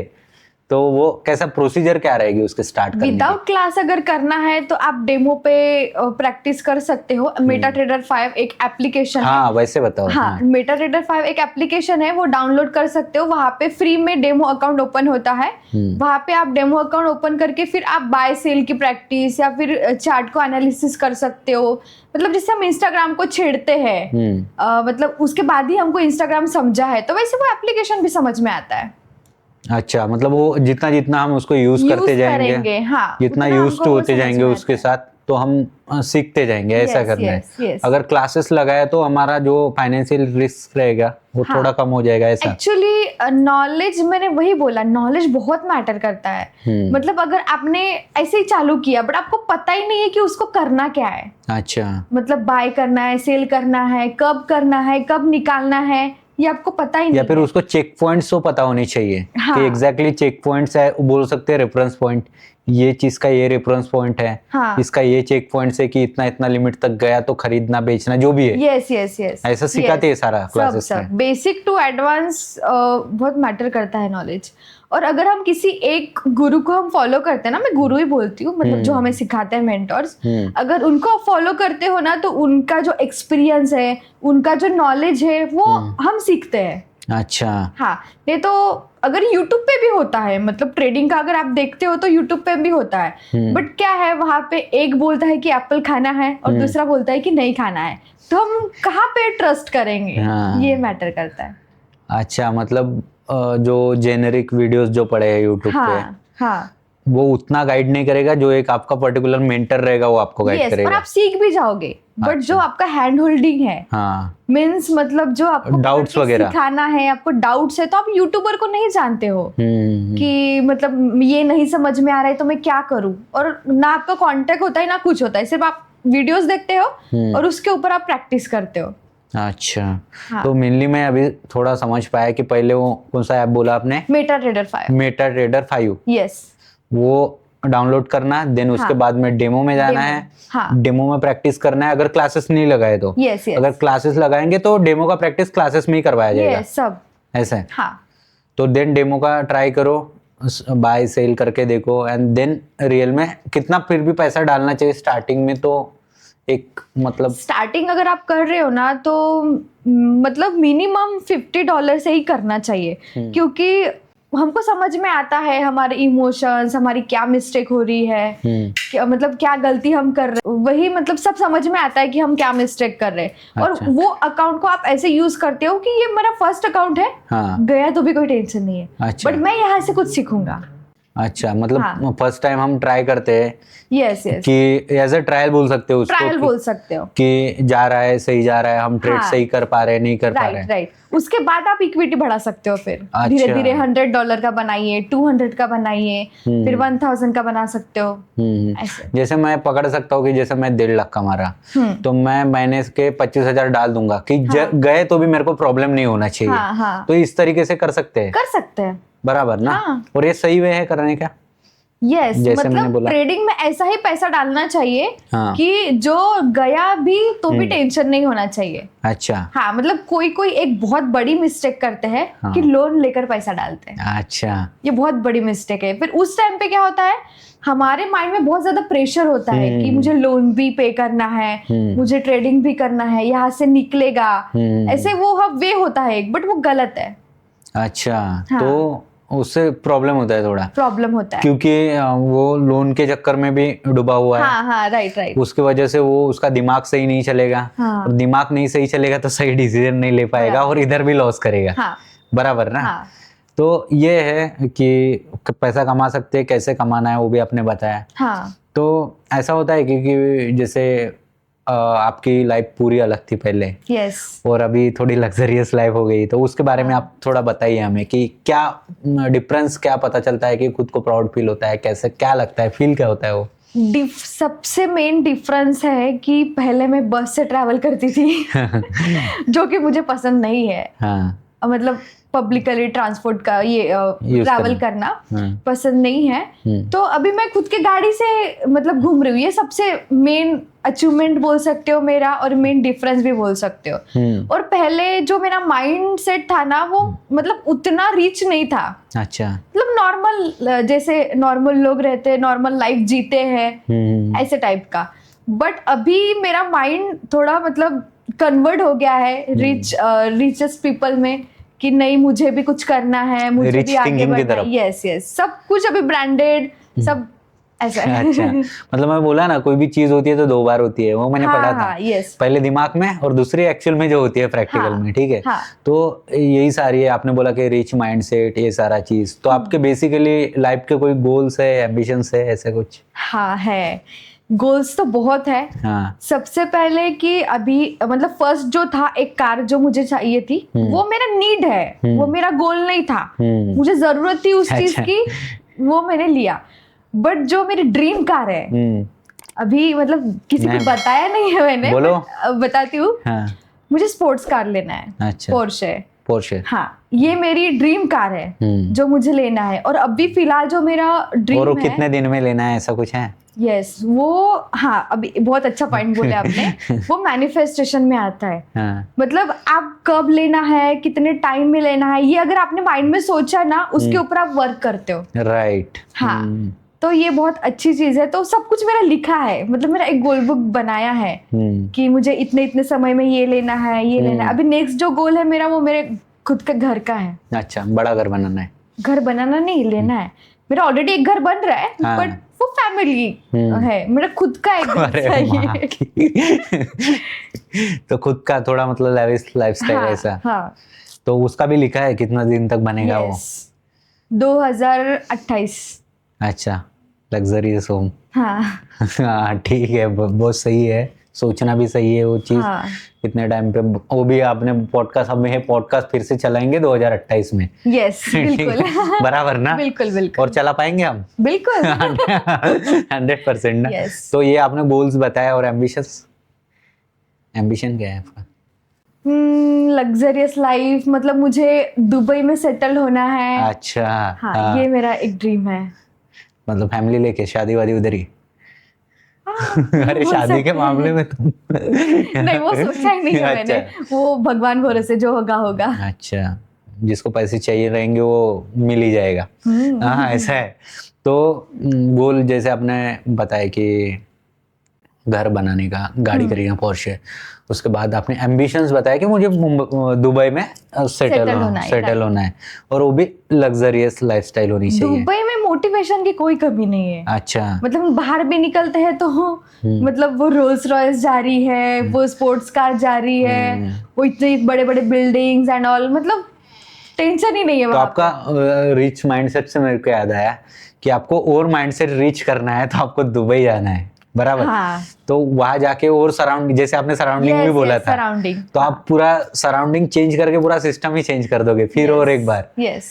तो वो कैसा प्रोसीजर क्या रहेगी उसके स्टार्ट करने की? विदाउट क्लास अगर करना है तो आप डेमो पे प्रैक्टिस कर सकते हो। मेटाट्रेडर 5 एक एप्लीकेशन है। हाँ, वैसे बताओ। हाँ, मेटाट्रेडर 5 एक एप्लीकेशन है, वो डाउनलोड कर सकते हो। वहां पे फ्री में डेमो अकाउंट ओपन होता है। वहां पे आप डेमो अकाउंट ओपन करके फिर आप बाय सेल की प्रैक्टिस या फिर चार्ट को एनालिसिस कर सकते हो। मतलब जिससे हम इंस्टाग्राम को छेड़ते हैं, मतलब उसके बाद ही हमको इंस्टाग्राम समझा है, तो वैसे वो एप्लीकेशन भी समझ में आता है। अच्छा, मतलब वो जितना जितना हम उसको यूज करते जाएंगे, हाँ, जितना यूज टू होते जाएंगे उसके साथ, तो हम सीखते जाएंगे ऐसा करना है। अगर क्लासेस लगाए तो हमारा जो फाइनेंशियल रिस्क रहेगा वो थोड़ा कम हो जाएगा, ऐसा? एक्चुअली नॉलेज, मैंने वही बोला, नॉलेज बहुत मैटर करता है। मतलब अगर आपने ऐसे ही चालू किया बट आपको पता ही नहीं है कि उसको करना क्या है। अच्छा, मतलब बाय करना है, सेल करना है, कब करना है, कब निकालना है, ये आपको पता ही नहीं या फिर है। उसको चेक पॉइंट्स तो पता होने चाहिए। हाँ। कि एग्जैक्टली चेक पॉइंट्स है, बोल सकते हैं रेफरेंस पॉइंट, ये चीज का ये रेफरेंस पॉइंट है। हाँ। इसका ये चेक पॉइंट है कि इतना इतना लिमिट तक गया तो खरीदना बेचना जो भी है। यस यस यस, ऐसा सिखाते हैं सारा क्लासेस में। बेसिक टू एडवांस बहुत मैटर करता है नॉलेज। और अगर हम किसी एक गुरु को हम फॉलो करते हैं ना, मैं गुरु ही बोलती हूँ, मतलब जो हमें सिखाते हैं मेंटर्स, अगर उनको फॉलो करते हो ना तो उनका जो एक्सपीरियंस है, उनका जो नॉलेज है, वो हम सीखते हैं। अच्छा। हाँ, नहीं तो अगर YouTube पे भी होता है, मतलब ट्रेडिंग का अगर आप देखते हो तो YouTube पे भी होता है, बट क्या है वहां पे एक बोलता है कि एप्पल खाना है और दूसरा बोलता है कि नहीं खाना है, तो हम कहाँ पे ट्रस्ट करेंगे? हाँ। ये मैटर करता है। अच्छा, मतलब जो जेनेरिक वीडियोस जो पड़े हैं यूट्यूब पे, हाँ, वो उतना गाइड नहीं करेगा जो एक आपका पर्टिकुलर मेंटर रहेगा वो आपको गाइड करेगा। और आप सीख भी जाओगे, बट जो आपका हैंड होल्डिंग है, मीन्स मतलब जो आपको डाउट्स वगैरह सिखाना है, आपको डाउट्स है, तो आप यूट्यूबर को नहीं जानते हो कि मतलब ये नहीं समझ में आ रहा है तो मैं क्या करूं, और ना आपका कांटेक्ट होता है ना कुछ होता है, सिर्फ आप वीडियोस देखते हो और उसके ऊपर आप प्रैक्टिस करते हो। अच्छा। हाँ। तो मेनली मैं अभी थोड़ा समझ पाया कि पहले वो कौन सा ऐप बोला आपने? मेटाट्रेडर 5। मेटाट्रेडर 5। यस, वो डाउनलोड करना, देन उसके बाद में डेमो में जाना है। हाँ। डेमो में प्रैक्टिस करना है, अगर क्लासेस नहीं लगाए तो। यस। अगर क्लासेस लगाएंगे तो डेमो का प्रैक्टिस क्लासेस में ही करवाया जाएगा। सब ऐसा है। हाँ। तो देन डेमो का ट्राई करो, बाय सेल करके देखो, एंड देन रियल में कितना फिर भी पैसा डालना चाहिए स्टार्टिंग में? तो एक मतलब स्टार्टिंग अगर आप कर रहे हो ना तो मतलब मिनिमम $50 से ही करना चाहिए, क्योंकि हमको समझ में आता है हमारे इमोशंस, हमारी क्या मिस्टेक हो रही है, क्या मतलब क्या गलती हम कर रहे हैं, वही मतलब सब समझ में आता है कि हम क्या मिस्टेक कर रहे हैं। और वो अकाउंट को आप ऐसे यूज करते हो कि ये मेरा फर्स्ट अकाउंट है। हाँ। गया तो भी कोई टेंशन नहीं है। अच्छा। बट मैं यहाँ से कुछ सीखूंगा। अच्छा, मतलब फर्स्ट टाइम हम ट्राई करते हैं। यस कि एज अ ट्रायल बोल सकते हो उसको, ट्रायल बोल सकते हो कि जा रहा है, सही जा रहा है, हम ट्रेड सही कर पा रहे हैं, नहीं कर पा रहे हैं। राइट। उसके बाद आप इक्विटी बढ़ा सकते हो, फिर धीरे धीरे $100 का बनाइए, 200 का बनाइए, फिर 1000 का बना सकते हो। ऐसे जैसे मैं पकड़ सकता हूँ कि जैसे मैं 1.5 लाख कमा रहा, तो मैं महीने के 25,000 डाल दूंगा कि गए तो भी मेरे को प्रॉब्लम नहीं होना चाहिए। तो इस तरीके से कर सकते हैं बराबर ना? और ये सही वे है करने का? यस, मतलब ट्रेडिंग में ऐसा ही पैसा डालना चाहिए कि जो गया भी तो भी टेंशन नहीं होना चाहिए। अच्छा। हाँ, मतलब कोई कोई एक बहुत बड़ी मिस्टेक करते हैं कि लोन लेकर पैसा डालते हैं। अच्छा, ये बहुत बड़ी मिस्टेक है। फिर उस टाइम पे क्या होता है, हमारे माइंड में बहुत ज्यादा प्रेशर होता है कि मुझे लोन भी पे करना है, मुझे ट्रेडिंग भी करना है, यहाँ से निकलेगा, ऐसे वो वे होता है, बट वो गलत है। अच्छा। तो उससे प्रॉब्लम होता है थोड़ा, प्रॉब्लम होता है। क्योंकि वो लोन के चक्कर में भी डूबा हुआ है। हाँ हाँ, राइट राइट। उसकी वजह से वो उसका दिमाग सही नहीं चलेगा, हाँ। और दिमाग नहीं सही चलेगा तो सही डिसीजन नहीं ले पाएगा और इधर भी लॉस करेगा। हाँ बराबर ना। हाँ तो ये है कि पैसा कमा सकते हैं, कैसे कमाना है वो भी आपने बताया। हाँ। तो ऐसा होता है कि जैसे आपकी लाइफ पूरी अलग थी पहले, यस। और अभी थोड़ी लग्जरियस लाइफ हो गई, तो उसके बारे में आप थोड़ा बताइए हमें कि क्या डिफरेंस, क्या पता चलता है कि खुद को प्राउड फील होता है, कैसे, क्या लगता है, फील क्या होता है वो? सबसे मेन डिफरेंस है कि पहले मैं बस से ट्रैवल करती थी जो कि मुझे पसंद नहीं है। हाँ, मतलब पब्लिकली ट्रांसपोर्ट का ये ट्रैवल करना हाँ। पसंद नहीं है। तो अभी मैं खुद की गाड़ी से मतलब घूम रही हूँ। ये सबसे मेन अचीवमेंट बोल सकते हो मेरा, और मेन डिफरेंस भी बोल सकते हो। और पहले जो मेरा माइंड सेट था ना, वो मतलब उतना रिच नहीं था। अच्छा। मतलब नॉर्मल, जैसे नॉर्मल लोग रहते हैं, नॉर्मल लाइफ जीते हैं, ऐसे टाइप का। बट अभी मेरा माइंड थोड़ा मतलब कन्वर्ट हो गया है रिचेस्ट पीपल में, कि नहीं मुझे भी कुछ करना है, मुझे Rich भी आगे thinking की बढ़ना तरफ। है। यस यस, सब कुछ अभी ब्रांडेड सब ऐसा है। अच्छा, मतलब मैं बोला ना, कोई भी चीज होती है तो दो बार होती है, वो मैंने पढ़ा था। हाँ, यस। पहले दिमाग में और दूसरी एक्चुअल में जो होती है प्रैक्टिकल हाँ, में, ठीक है। हाँ। तो यही सारी है, आपने बोला कि रिच माइंडसेट, ये सारा चीज तो आपके बेसिकली लाइफ के कोई गोल्स है, एम्बिशंस है, ऐसे कुछ? हाँ है, गोल्स तो बहुत है। हाँ। सबसे पहले कि अभी मतलब फर्स्ट जो था, एक कार जो मुझे चाहिए थी, वो मेरा नीड है, वो मेरा गोल नहीं था। मुझे जरूरत थी उस चीज अच्छा। की, वो मैंने लिया। बट जो मेरी ड्रीम कार है, अभी मतलब किसी को बताया नहीं है मैंने, बोलो। but बताती हूँ। हाँ। मुझे स्पोर्ट्स कार लेना है। अच्छा। पोर्शे। पोर्शे। हाँ, ये मेरी ड्रीम कार है जो मुझे लेना है। और अभी फिलहाल जो मेरा ड्रीम और वो है, कितने दिन में लेना है, ऐसा कुछ है? यस वो, हाँ अभी बहुत अच्छा पॉइंट बोले आपने। वो मैनिफेस्टेशन में आता है। हाँ। मतलब आप कब लेना है, कितने टाइम में लेना है, ये अगर आपने माइंड में सोचा ना, उसके ऊपर आप वर्क करते हो। राइट। हाँ, तो ये बहुत अच्छी चीज है। तो सब कुछ मेरा लिखा है, मतलब मेरा एक गोल बुक बनाया है कि मुझे इतने इतने समय में ये लेना है, ये लेना है। अभी नेक्स्ट जो गोल है मेरा, वो मेरे खुद के घर का है। अच्छा, बड़ा घर बनाना है? घर बनाना नहीं, लेना है। मेरा ऑलरेडी एक घर बन रहा है, बट वो फैमिली है, मेरा खुद का एक घर चाहिए। तो खुद का थोड़ा मतलब लाइफस्टाइल ऐसा। हाँ। तो उसका भी लिखा है कितना दिन तक बनेगा वो? 2028। अच्छा, लग्जरियस होम। हाँ। हाँ, ठीक है, बहुत सही है, सोचना भी सही है वो चीज। हाँ। कितने टाइम पे वो भी आपने पॉडकास्ट, हम ये पॉडकास्ट फिर से चलाएंगे 2028 में। यस बिल्कुल। बराबर ना? बिल्कुल बिल्कुल। और चला पाएंगे हम? बिल्कुल। 100% ना। Yes. तो ये आपने गोल्स बताया, और एम्बिशन क्या है आपका? लग्जरियस लाइफ, मतलब मुझे दुबई में सेटल होना है। अच्छा। हाँ, ये मेरा एक ड्रीम है। मतलब फैमिली लेके शादी वादी उधर ही? अरे बोल शादी के सकते मामले हैं। में तुम नहीं, वो सोचा ही नहीं है मैंने। अच्छा। वो भगवान भरोसे, जो होगा होगा। अच्छा, जिसको पैसे चाहिए रहेंगे वो मिल ही जाएगा। हाँ, ऐसा है। तो गोल जैसे आपने बताया कि घर बनाने का, गाड़ी खरीदना पोर्शे, उसके बाद आपने एम्बिशंस बताया कि मुझे दुबई में सेटल होना है, और वो भी लग्जरियस लाइफस्टाइल होनी चाहिए। दुबई में मोटिवेशन की कोई कमी नहीं है। अच्छा। मतलब बाहर भी निकलते हैं तो मतलब वो रोल्स रॉयस जा रही है, वो स्पोर्ट्स कार जा रही है, वो इतने बड़े बड़े बिल्डिंग्स एंड ऑल, मतलब टेंशन ही नहीं है तो वहाँ आपका रिच माइंडसेट से मेरे को याद आया कि आपको और माइंडसेट रीच करना है तो आपको दुबई जाना है, बराबर? हाँ। तो वहां जाके और सराउंडिंग, जैसे आपने सराउंडिंग भी बोला था, सराउंडिंग, तो आप पूरा सराउंडिंग चेंज करके पूरा सिस्टम ही चेंज कर दोगे फिर और एक बार। यस।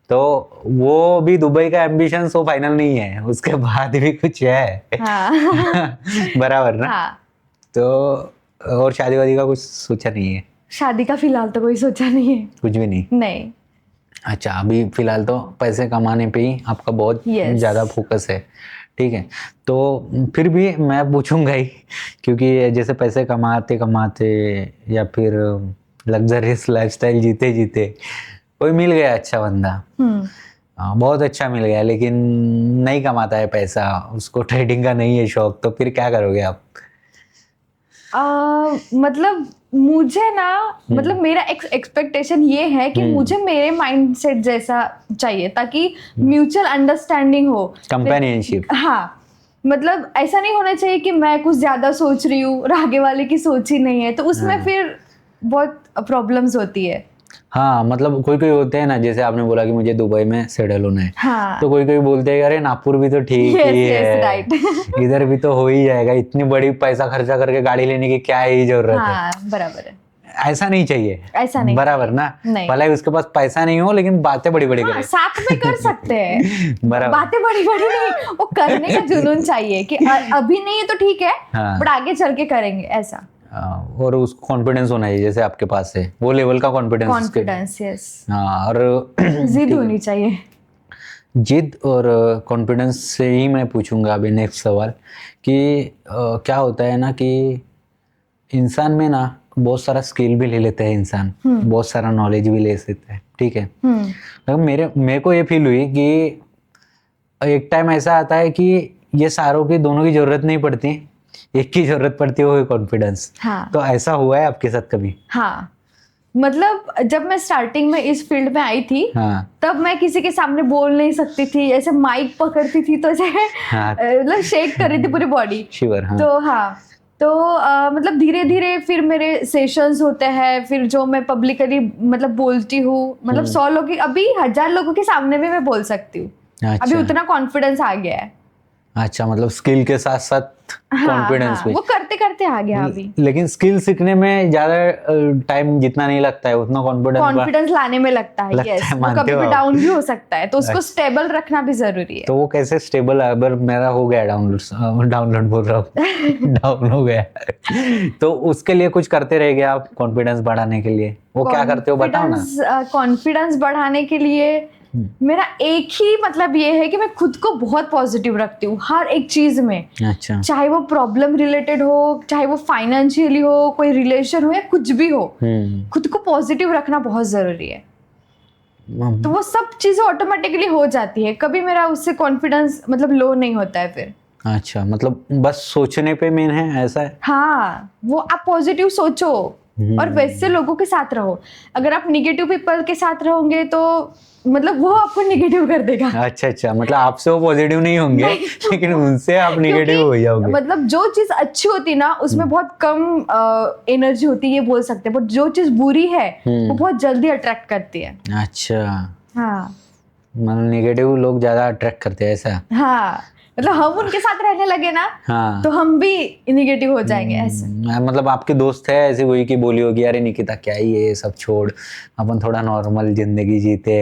तो वो भी दुबई का एम्बिशन वो फाइनल नहीं है, उसके बाद भी कुछ है। हाँ। बराबर ना? हाँ। तो और शादी वादी का कुछ सोचा नहीं है? शादी का फिलहाल तो कोई सोचा नहीं है। कुछ भी नहीं? नहीं। अच्छा, अभी फिलहाल तो पैसे कमाने पे ही आपका बहुत ज़्यादा फोकस है, ठीक है। तो फिर भी मैं पूछूंगा ही, क्योंकि जैसे पैसे कमाते कमाते या फिर लग्जरियस लाइफस्टाइल जीते जीते कोई मिल गया अच्छा बंदा, बहुत अच्छा मिल गया, लेकिन नहीं कमाता है पैसा, उसको ट्रेडिंग का नहीं है शौक, तो फिर क्या करोगे आप? मतलब मुझे ना मतलब मेरा एक्सपेक्टेशन ये है कि मुझे मेरे माइंडसेट जैसा चाहिए ताकि म्यूचुअल अंडरस्टैंडिंग हो, कंपेनियनशिप। हाँ, मतलब ऐसा नहीं होना चाहिए कि मैं कुछ ज्यादा सोच रही हूँ और आगे वाले की सोच ही नहीं है, तो उसमें फिर बहुत प्रॉब्लम्स होती है। हाँ, मतलब कोई कोई होते हैं ना, जैसे आपने बोला कि मुझे दुबई में सेटल होना है, हाँ, तो कोई कोई बोलते हैं अरे नागपुर भी तो ठीक Yes, ही yes, है, right. इधर भी तो हो ही जाएगा, इतनी बड़ी पैसा खर्चा करके गाड़ी लेने की क्या ही जरूरत है। हाँ, बराबर है, ऐसा नहीं चाहिए, ऐसा नहीं बराबर ना, नहीं। भले ही उसके पास पैसा नहीं हो लेकिन बातें बड़ी बड़ी हाँ, करे। साथ में कर सकते हैं बराबर। बातें बड़ी बड़ी नहीं, वो करने का जुनून चाहिए कि अभी नहीं है तो ठीक है, हाँ। बट आगे चल के करेंगे ऐसा। और उसको कॉन्फिडेंस होना चाहिए, जैसे आपके पास है वो लेवल का कॉन्फिडेंस। Confidence, yes. हाँ, और जिद होनी चाहिए। जिद और कॉन्फिडेंस से ही मैं पूछूंगा अभी नेक्स्ट सवाल कि क्या होता है ना कि इंसान में ना बहुत सारा स्किल भी ले लेते हैं इंसान, बहुत सारा नॉलेज भी ले लेते हैं, ठीक है। लेकिन मेरे को ये फील हुई कि एक टाइम ऐसा आता है कि ये सारों की दोनों की जरूरत नहीं पड़ती, एक की जरूरत पड़ती है, वो कॉन्फिडेंस। हाँ, तो ऐसा हुआ है आपके साथ कभी? हाँ, मतलब जब मैं स्टार्टिंग में इस फील्ड में आई थी, हाँ, तब मैं किसी के सामने बोल नहीं सकती थी, ऐसे माइक पकड़ती थी तो ऐसे हाँ। मतलब शेक कर रही थी पूरी बॉडी। शिवर, हाँ। तो हाँ, तो मतलब धीरे धीरे फिर मेरे सेशंस होते हैं, फिर जो मैं पब्लिकली मतलब बोलती हूँ, मतलब 100 लोग अभी 1000 लोगों के सामने भी मैं बोल सकती हूँ। अच्छा। अभी उतना कॉन्फिडेंस आ गया है। अच्छा, मतलब स्किल के साथ साथ कॉन्फिडेंस भी। वो करते करते आ गया अभी। लेकिन स्किल सीखने में ज्यादा टाइम जितना नहीं लगता है उतना कॉन्फिडेंस लाने में लगता है, लगता यस। है, वो मानते कभी हो भी आप? डाउन भी हो सकता है, तो उसको स्टेबल रखना भी जरूरी है। तो वो कैसे स्टेबल? अगर मेरा हो गया डाउनलोड बोल रहा हूँ डाउन हो गया तो उसके लिए कुछ करते रह गए आप कॉन्फिडेंस बढ़ाने के लिए? वो क्या करते हो बताओ ना। कॉन्फिडेंस बढ़ाने के लिए मेरा एक ही मतलब ये है कि मैं खुद को बहुत पॉजिटिव रखती हूँ हर एक चीज में। अच्छा। चाहे वो प्रॉब्लम रिलेटेड हो, चाहे वो फाइनेंशियली हो, कोई रिलेशन हो या कुछ भी हो, खुद को पॉजिटिव रखना बहुत जरूरी है। तो वो सब चीजें ऑटोमेटिकली हो जाती है, कभी मेरा उससे कॉन्फिडेंस मतलब लो नहीं होता है फिर। अच्छा, मतलब बस सोचने पे मेन है, ऐसा है? हाँ, वो आप पॉजिटिव सोचो और वैसे लोगों के साथ रहो। अगर आप निगेटिव पीपल के साथ रहोगे तो मतलब वो आपको निगेटिव कर देगा। अच्छा अच्छा, मतलब आपसे वो पॉजिटिव नहीं होंगे लेकिन उनसे आप निगेटिव हो जाओगे। मतलब जो चीज अच्छी होती ना उसमें बहुत कम एनर्जी होती है, ये बोल सकते हैं, बट जो चीज बुरी है वो बहुत जल्दी अट्रैक्ट करती है। अच्छा, हाँ, मतलब निगेटिव लोग ज्यादा अट्रैक्ट करते हैं, ऐसा? हाँ, मतलब हम उनके साथ रहने लगे ना, हाँ, तो हम भी निगेटिव हो जाएंगे ऐसे। मतलब आपके दोस्त है ऐसी कोई की बोली होगी अरे निकिता क्या ही है, सब छोड़, अपन थोड़ा नॉर्मल जिंदगी जीते,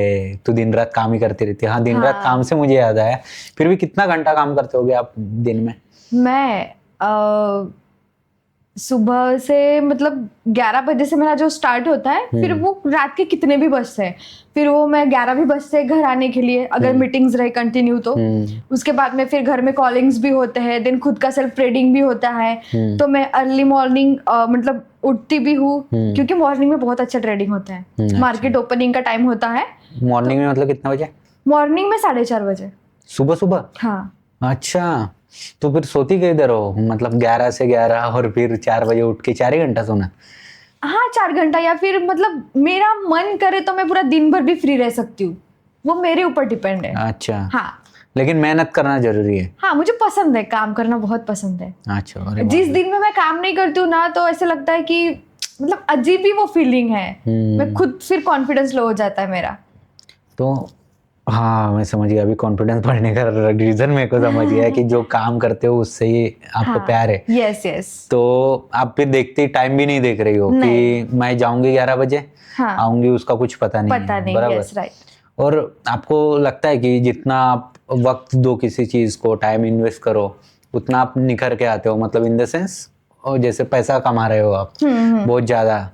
तू दिन रात काम ही करती रहती है। हाँ, दिन रात काम से मुझे याद आया, फिर भी कितना घंटा काम करते होगे आप दिन में? मैं सुबह से मतलब 11 बजे से मेरा जो स्टार्ट होता है, फिर वो रात के कितने भी बजते हैं, फिर वो मैं 11 भी बजते हैं घर आने के लिए, अगर मीटिंग्स रहे कंटिन्यू तो। उसके बाद में फिर घर में कॉलिंग्स भी होते हैं, देन खुद का सेल्फ ट्रेडिंग भी होता है। तो मैं अर्ली मॉर्निंग मतलब उठती भी हूँ, क्योंकि मॉर्निंग में बहुत अच्छा ट्रेडिंग होता है। मार्केट ओपनिंग का टाइम होता है मॉर्निंग में, मतलब कितना बजे? मॉर्निंग में 4:30 बजे। सुबह सुबह? हाँ, अच्छा, तो फिर सोती किधर हो? मतलब 11 से 11 और फिर 4 बजे उठ के 4 ही घंटा सोना? हाँ, 4 घंटा, या फिर मतलब मेरा मन करे तो मैं पूरा दिन भर भी फ्री रह सकती हूँ, वो मेरे ऊपर डिपेंड है। अच्छा। हाँ, लेकिन मेहनत करना जरूरी है। हाँ, मुझे पसंद है, काम करना बहुत पसंद है। अच्छा, अरे जिस दिन में मैं काम नहीं करती हूँ ना, तो ऐसा लगता है कि मतलब अजीब ही वो फीलिंग है, मैं खुद फिर कॉन्फिडेंस लो हो जाता है मेरा। तो हाँ, मैं समझ गया, अभी कॉन्फिडेंस बढ़ने का रीजन मेरे को समझ गया कि जो काम करते हो उससे ही आपको प्यार है। Yes, yes. तो आप फिर देखते टाइम भी नहीं देख रही हो कि मैं जाऊंगी 11 बजे, आऊंगी, उसका कुछ पता नहीं, बराबर? Yes, right. और आपको लगता है कि जितना आप वक्त दो किसी चीज को, टाइम इन्वेस्ट करो, उतना आप निखर के आते हो, मतलब इन द सेंस, और जैसे पैसा कमा रहे हो आप बहुत ज्यादा,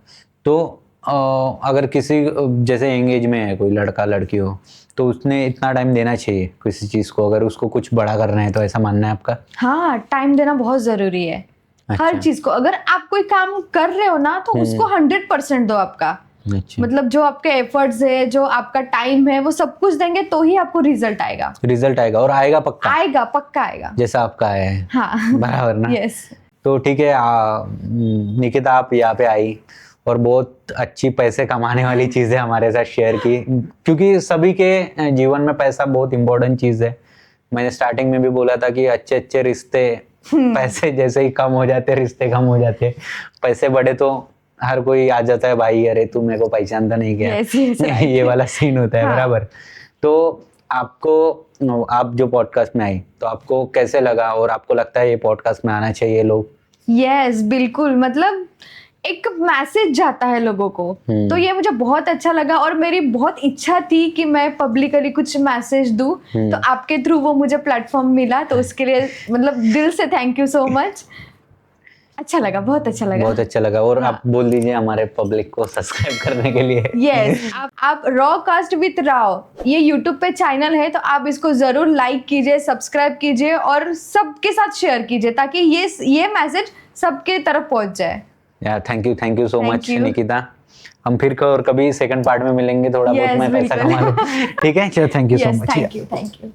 तो अगर किसी जैसे एंगेज में है कोई लड़का लड़की हो, तो उसने इतना टाइम देना चाहिए किसी चीज को, अगर उसको कुछ बड़ा करना है, तो ऐसा मानना है आपका? हाँ, टाइम देना बहुत जरूरी है। अच्छा। हर चीज को, अगर आप कोई काम कर रहे हो ना, तो उसको 100% दो आपका। अच्छा। मतलब जो आपके एफर्ट्स है, जो आपका टाइम है, वो सब कुछ देंगे तो ही आपको रिजल्ट आएगा। रिजल्ट आएगा, और आएगा पक्का, आएगा, पक्का आएगा, जैसा आपका आया है। हाँ, बराबर ना? यस। तो ठीक है, निकिता आप यहाँ पे आई और बहुत अच्छी पैसे कमाने वाली चीजें हमारे साथ शेयर की, क्योंकि सभी के जीवन में पैसा बहुत इंपॉर्टेंट चीज है। मैंने स्टार्टिंग में भी बोला था कि अच्छे अच्छे रिश्ते, पैसे जैसे ही कम हो जाते रिश्ते कम हो जाते, पैसे बढ़े तो हर कोई आ जाता है, भाई अरे तू मेरे को पहचानता नहीं क्या। Yes, yes, right. ये वाला सीन होता है, हाँ. बराबर। तो आपको, आप जो पॉडकास्ट में आई तो आपको कैसे लगा, और आपको लगता है ये पॉडकास्ट में आना चाहिए लोग? यस बिल्कुल, मतलब एक मैसेज जाता है लोगों को, तो ये मुझे बहुत अच्छा लगा और मेरी बहुत इच्छा थी कि मैं पब्लिकली कुछ मैसेज दूं, तो आपके थ्रू वो मुझे प्लेटफॉर्म मिला, तो उसके लिए मतलब दिल से थैंक यू सो मच। अच्छा लगा, बहुत अच्छा लगा। बहुत अच्छा लगा। और आप बोल दीजिए हमारे पब्लिक को सब्सक्राइब करने के लिए। यस आप रॉ कास्ट विथ राव, ये यूट्यूब पे चैनल है, तो आप इसको जरूर लाइक कीजिए, सब्सक्राइब कीजिए और सबके साथ शेयर कीजिए, ताकि ये मैसेज सबके तरफ पहुंच जाए। या thank you so Thank much you. Nikita. हम फिर और कभी सेकंड पार्ट में मिलेंगे, थोड़ा बहुत Yes, मैं पैसा बिल्कुल। कमा लूं। ठीक है, चलो, thank you so yes much. Thank you.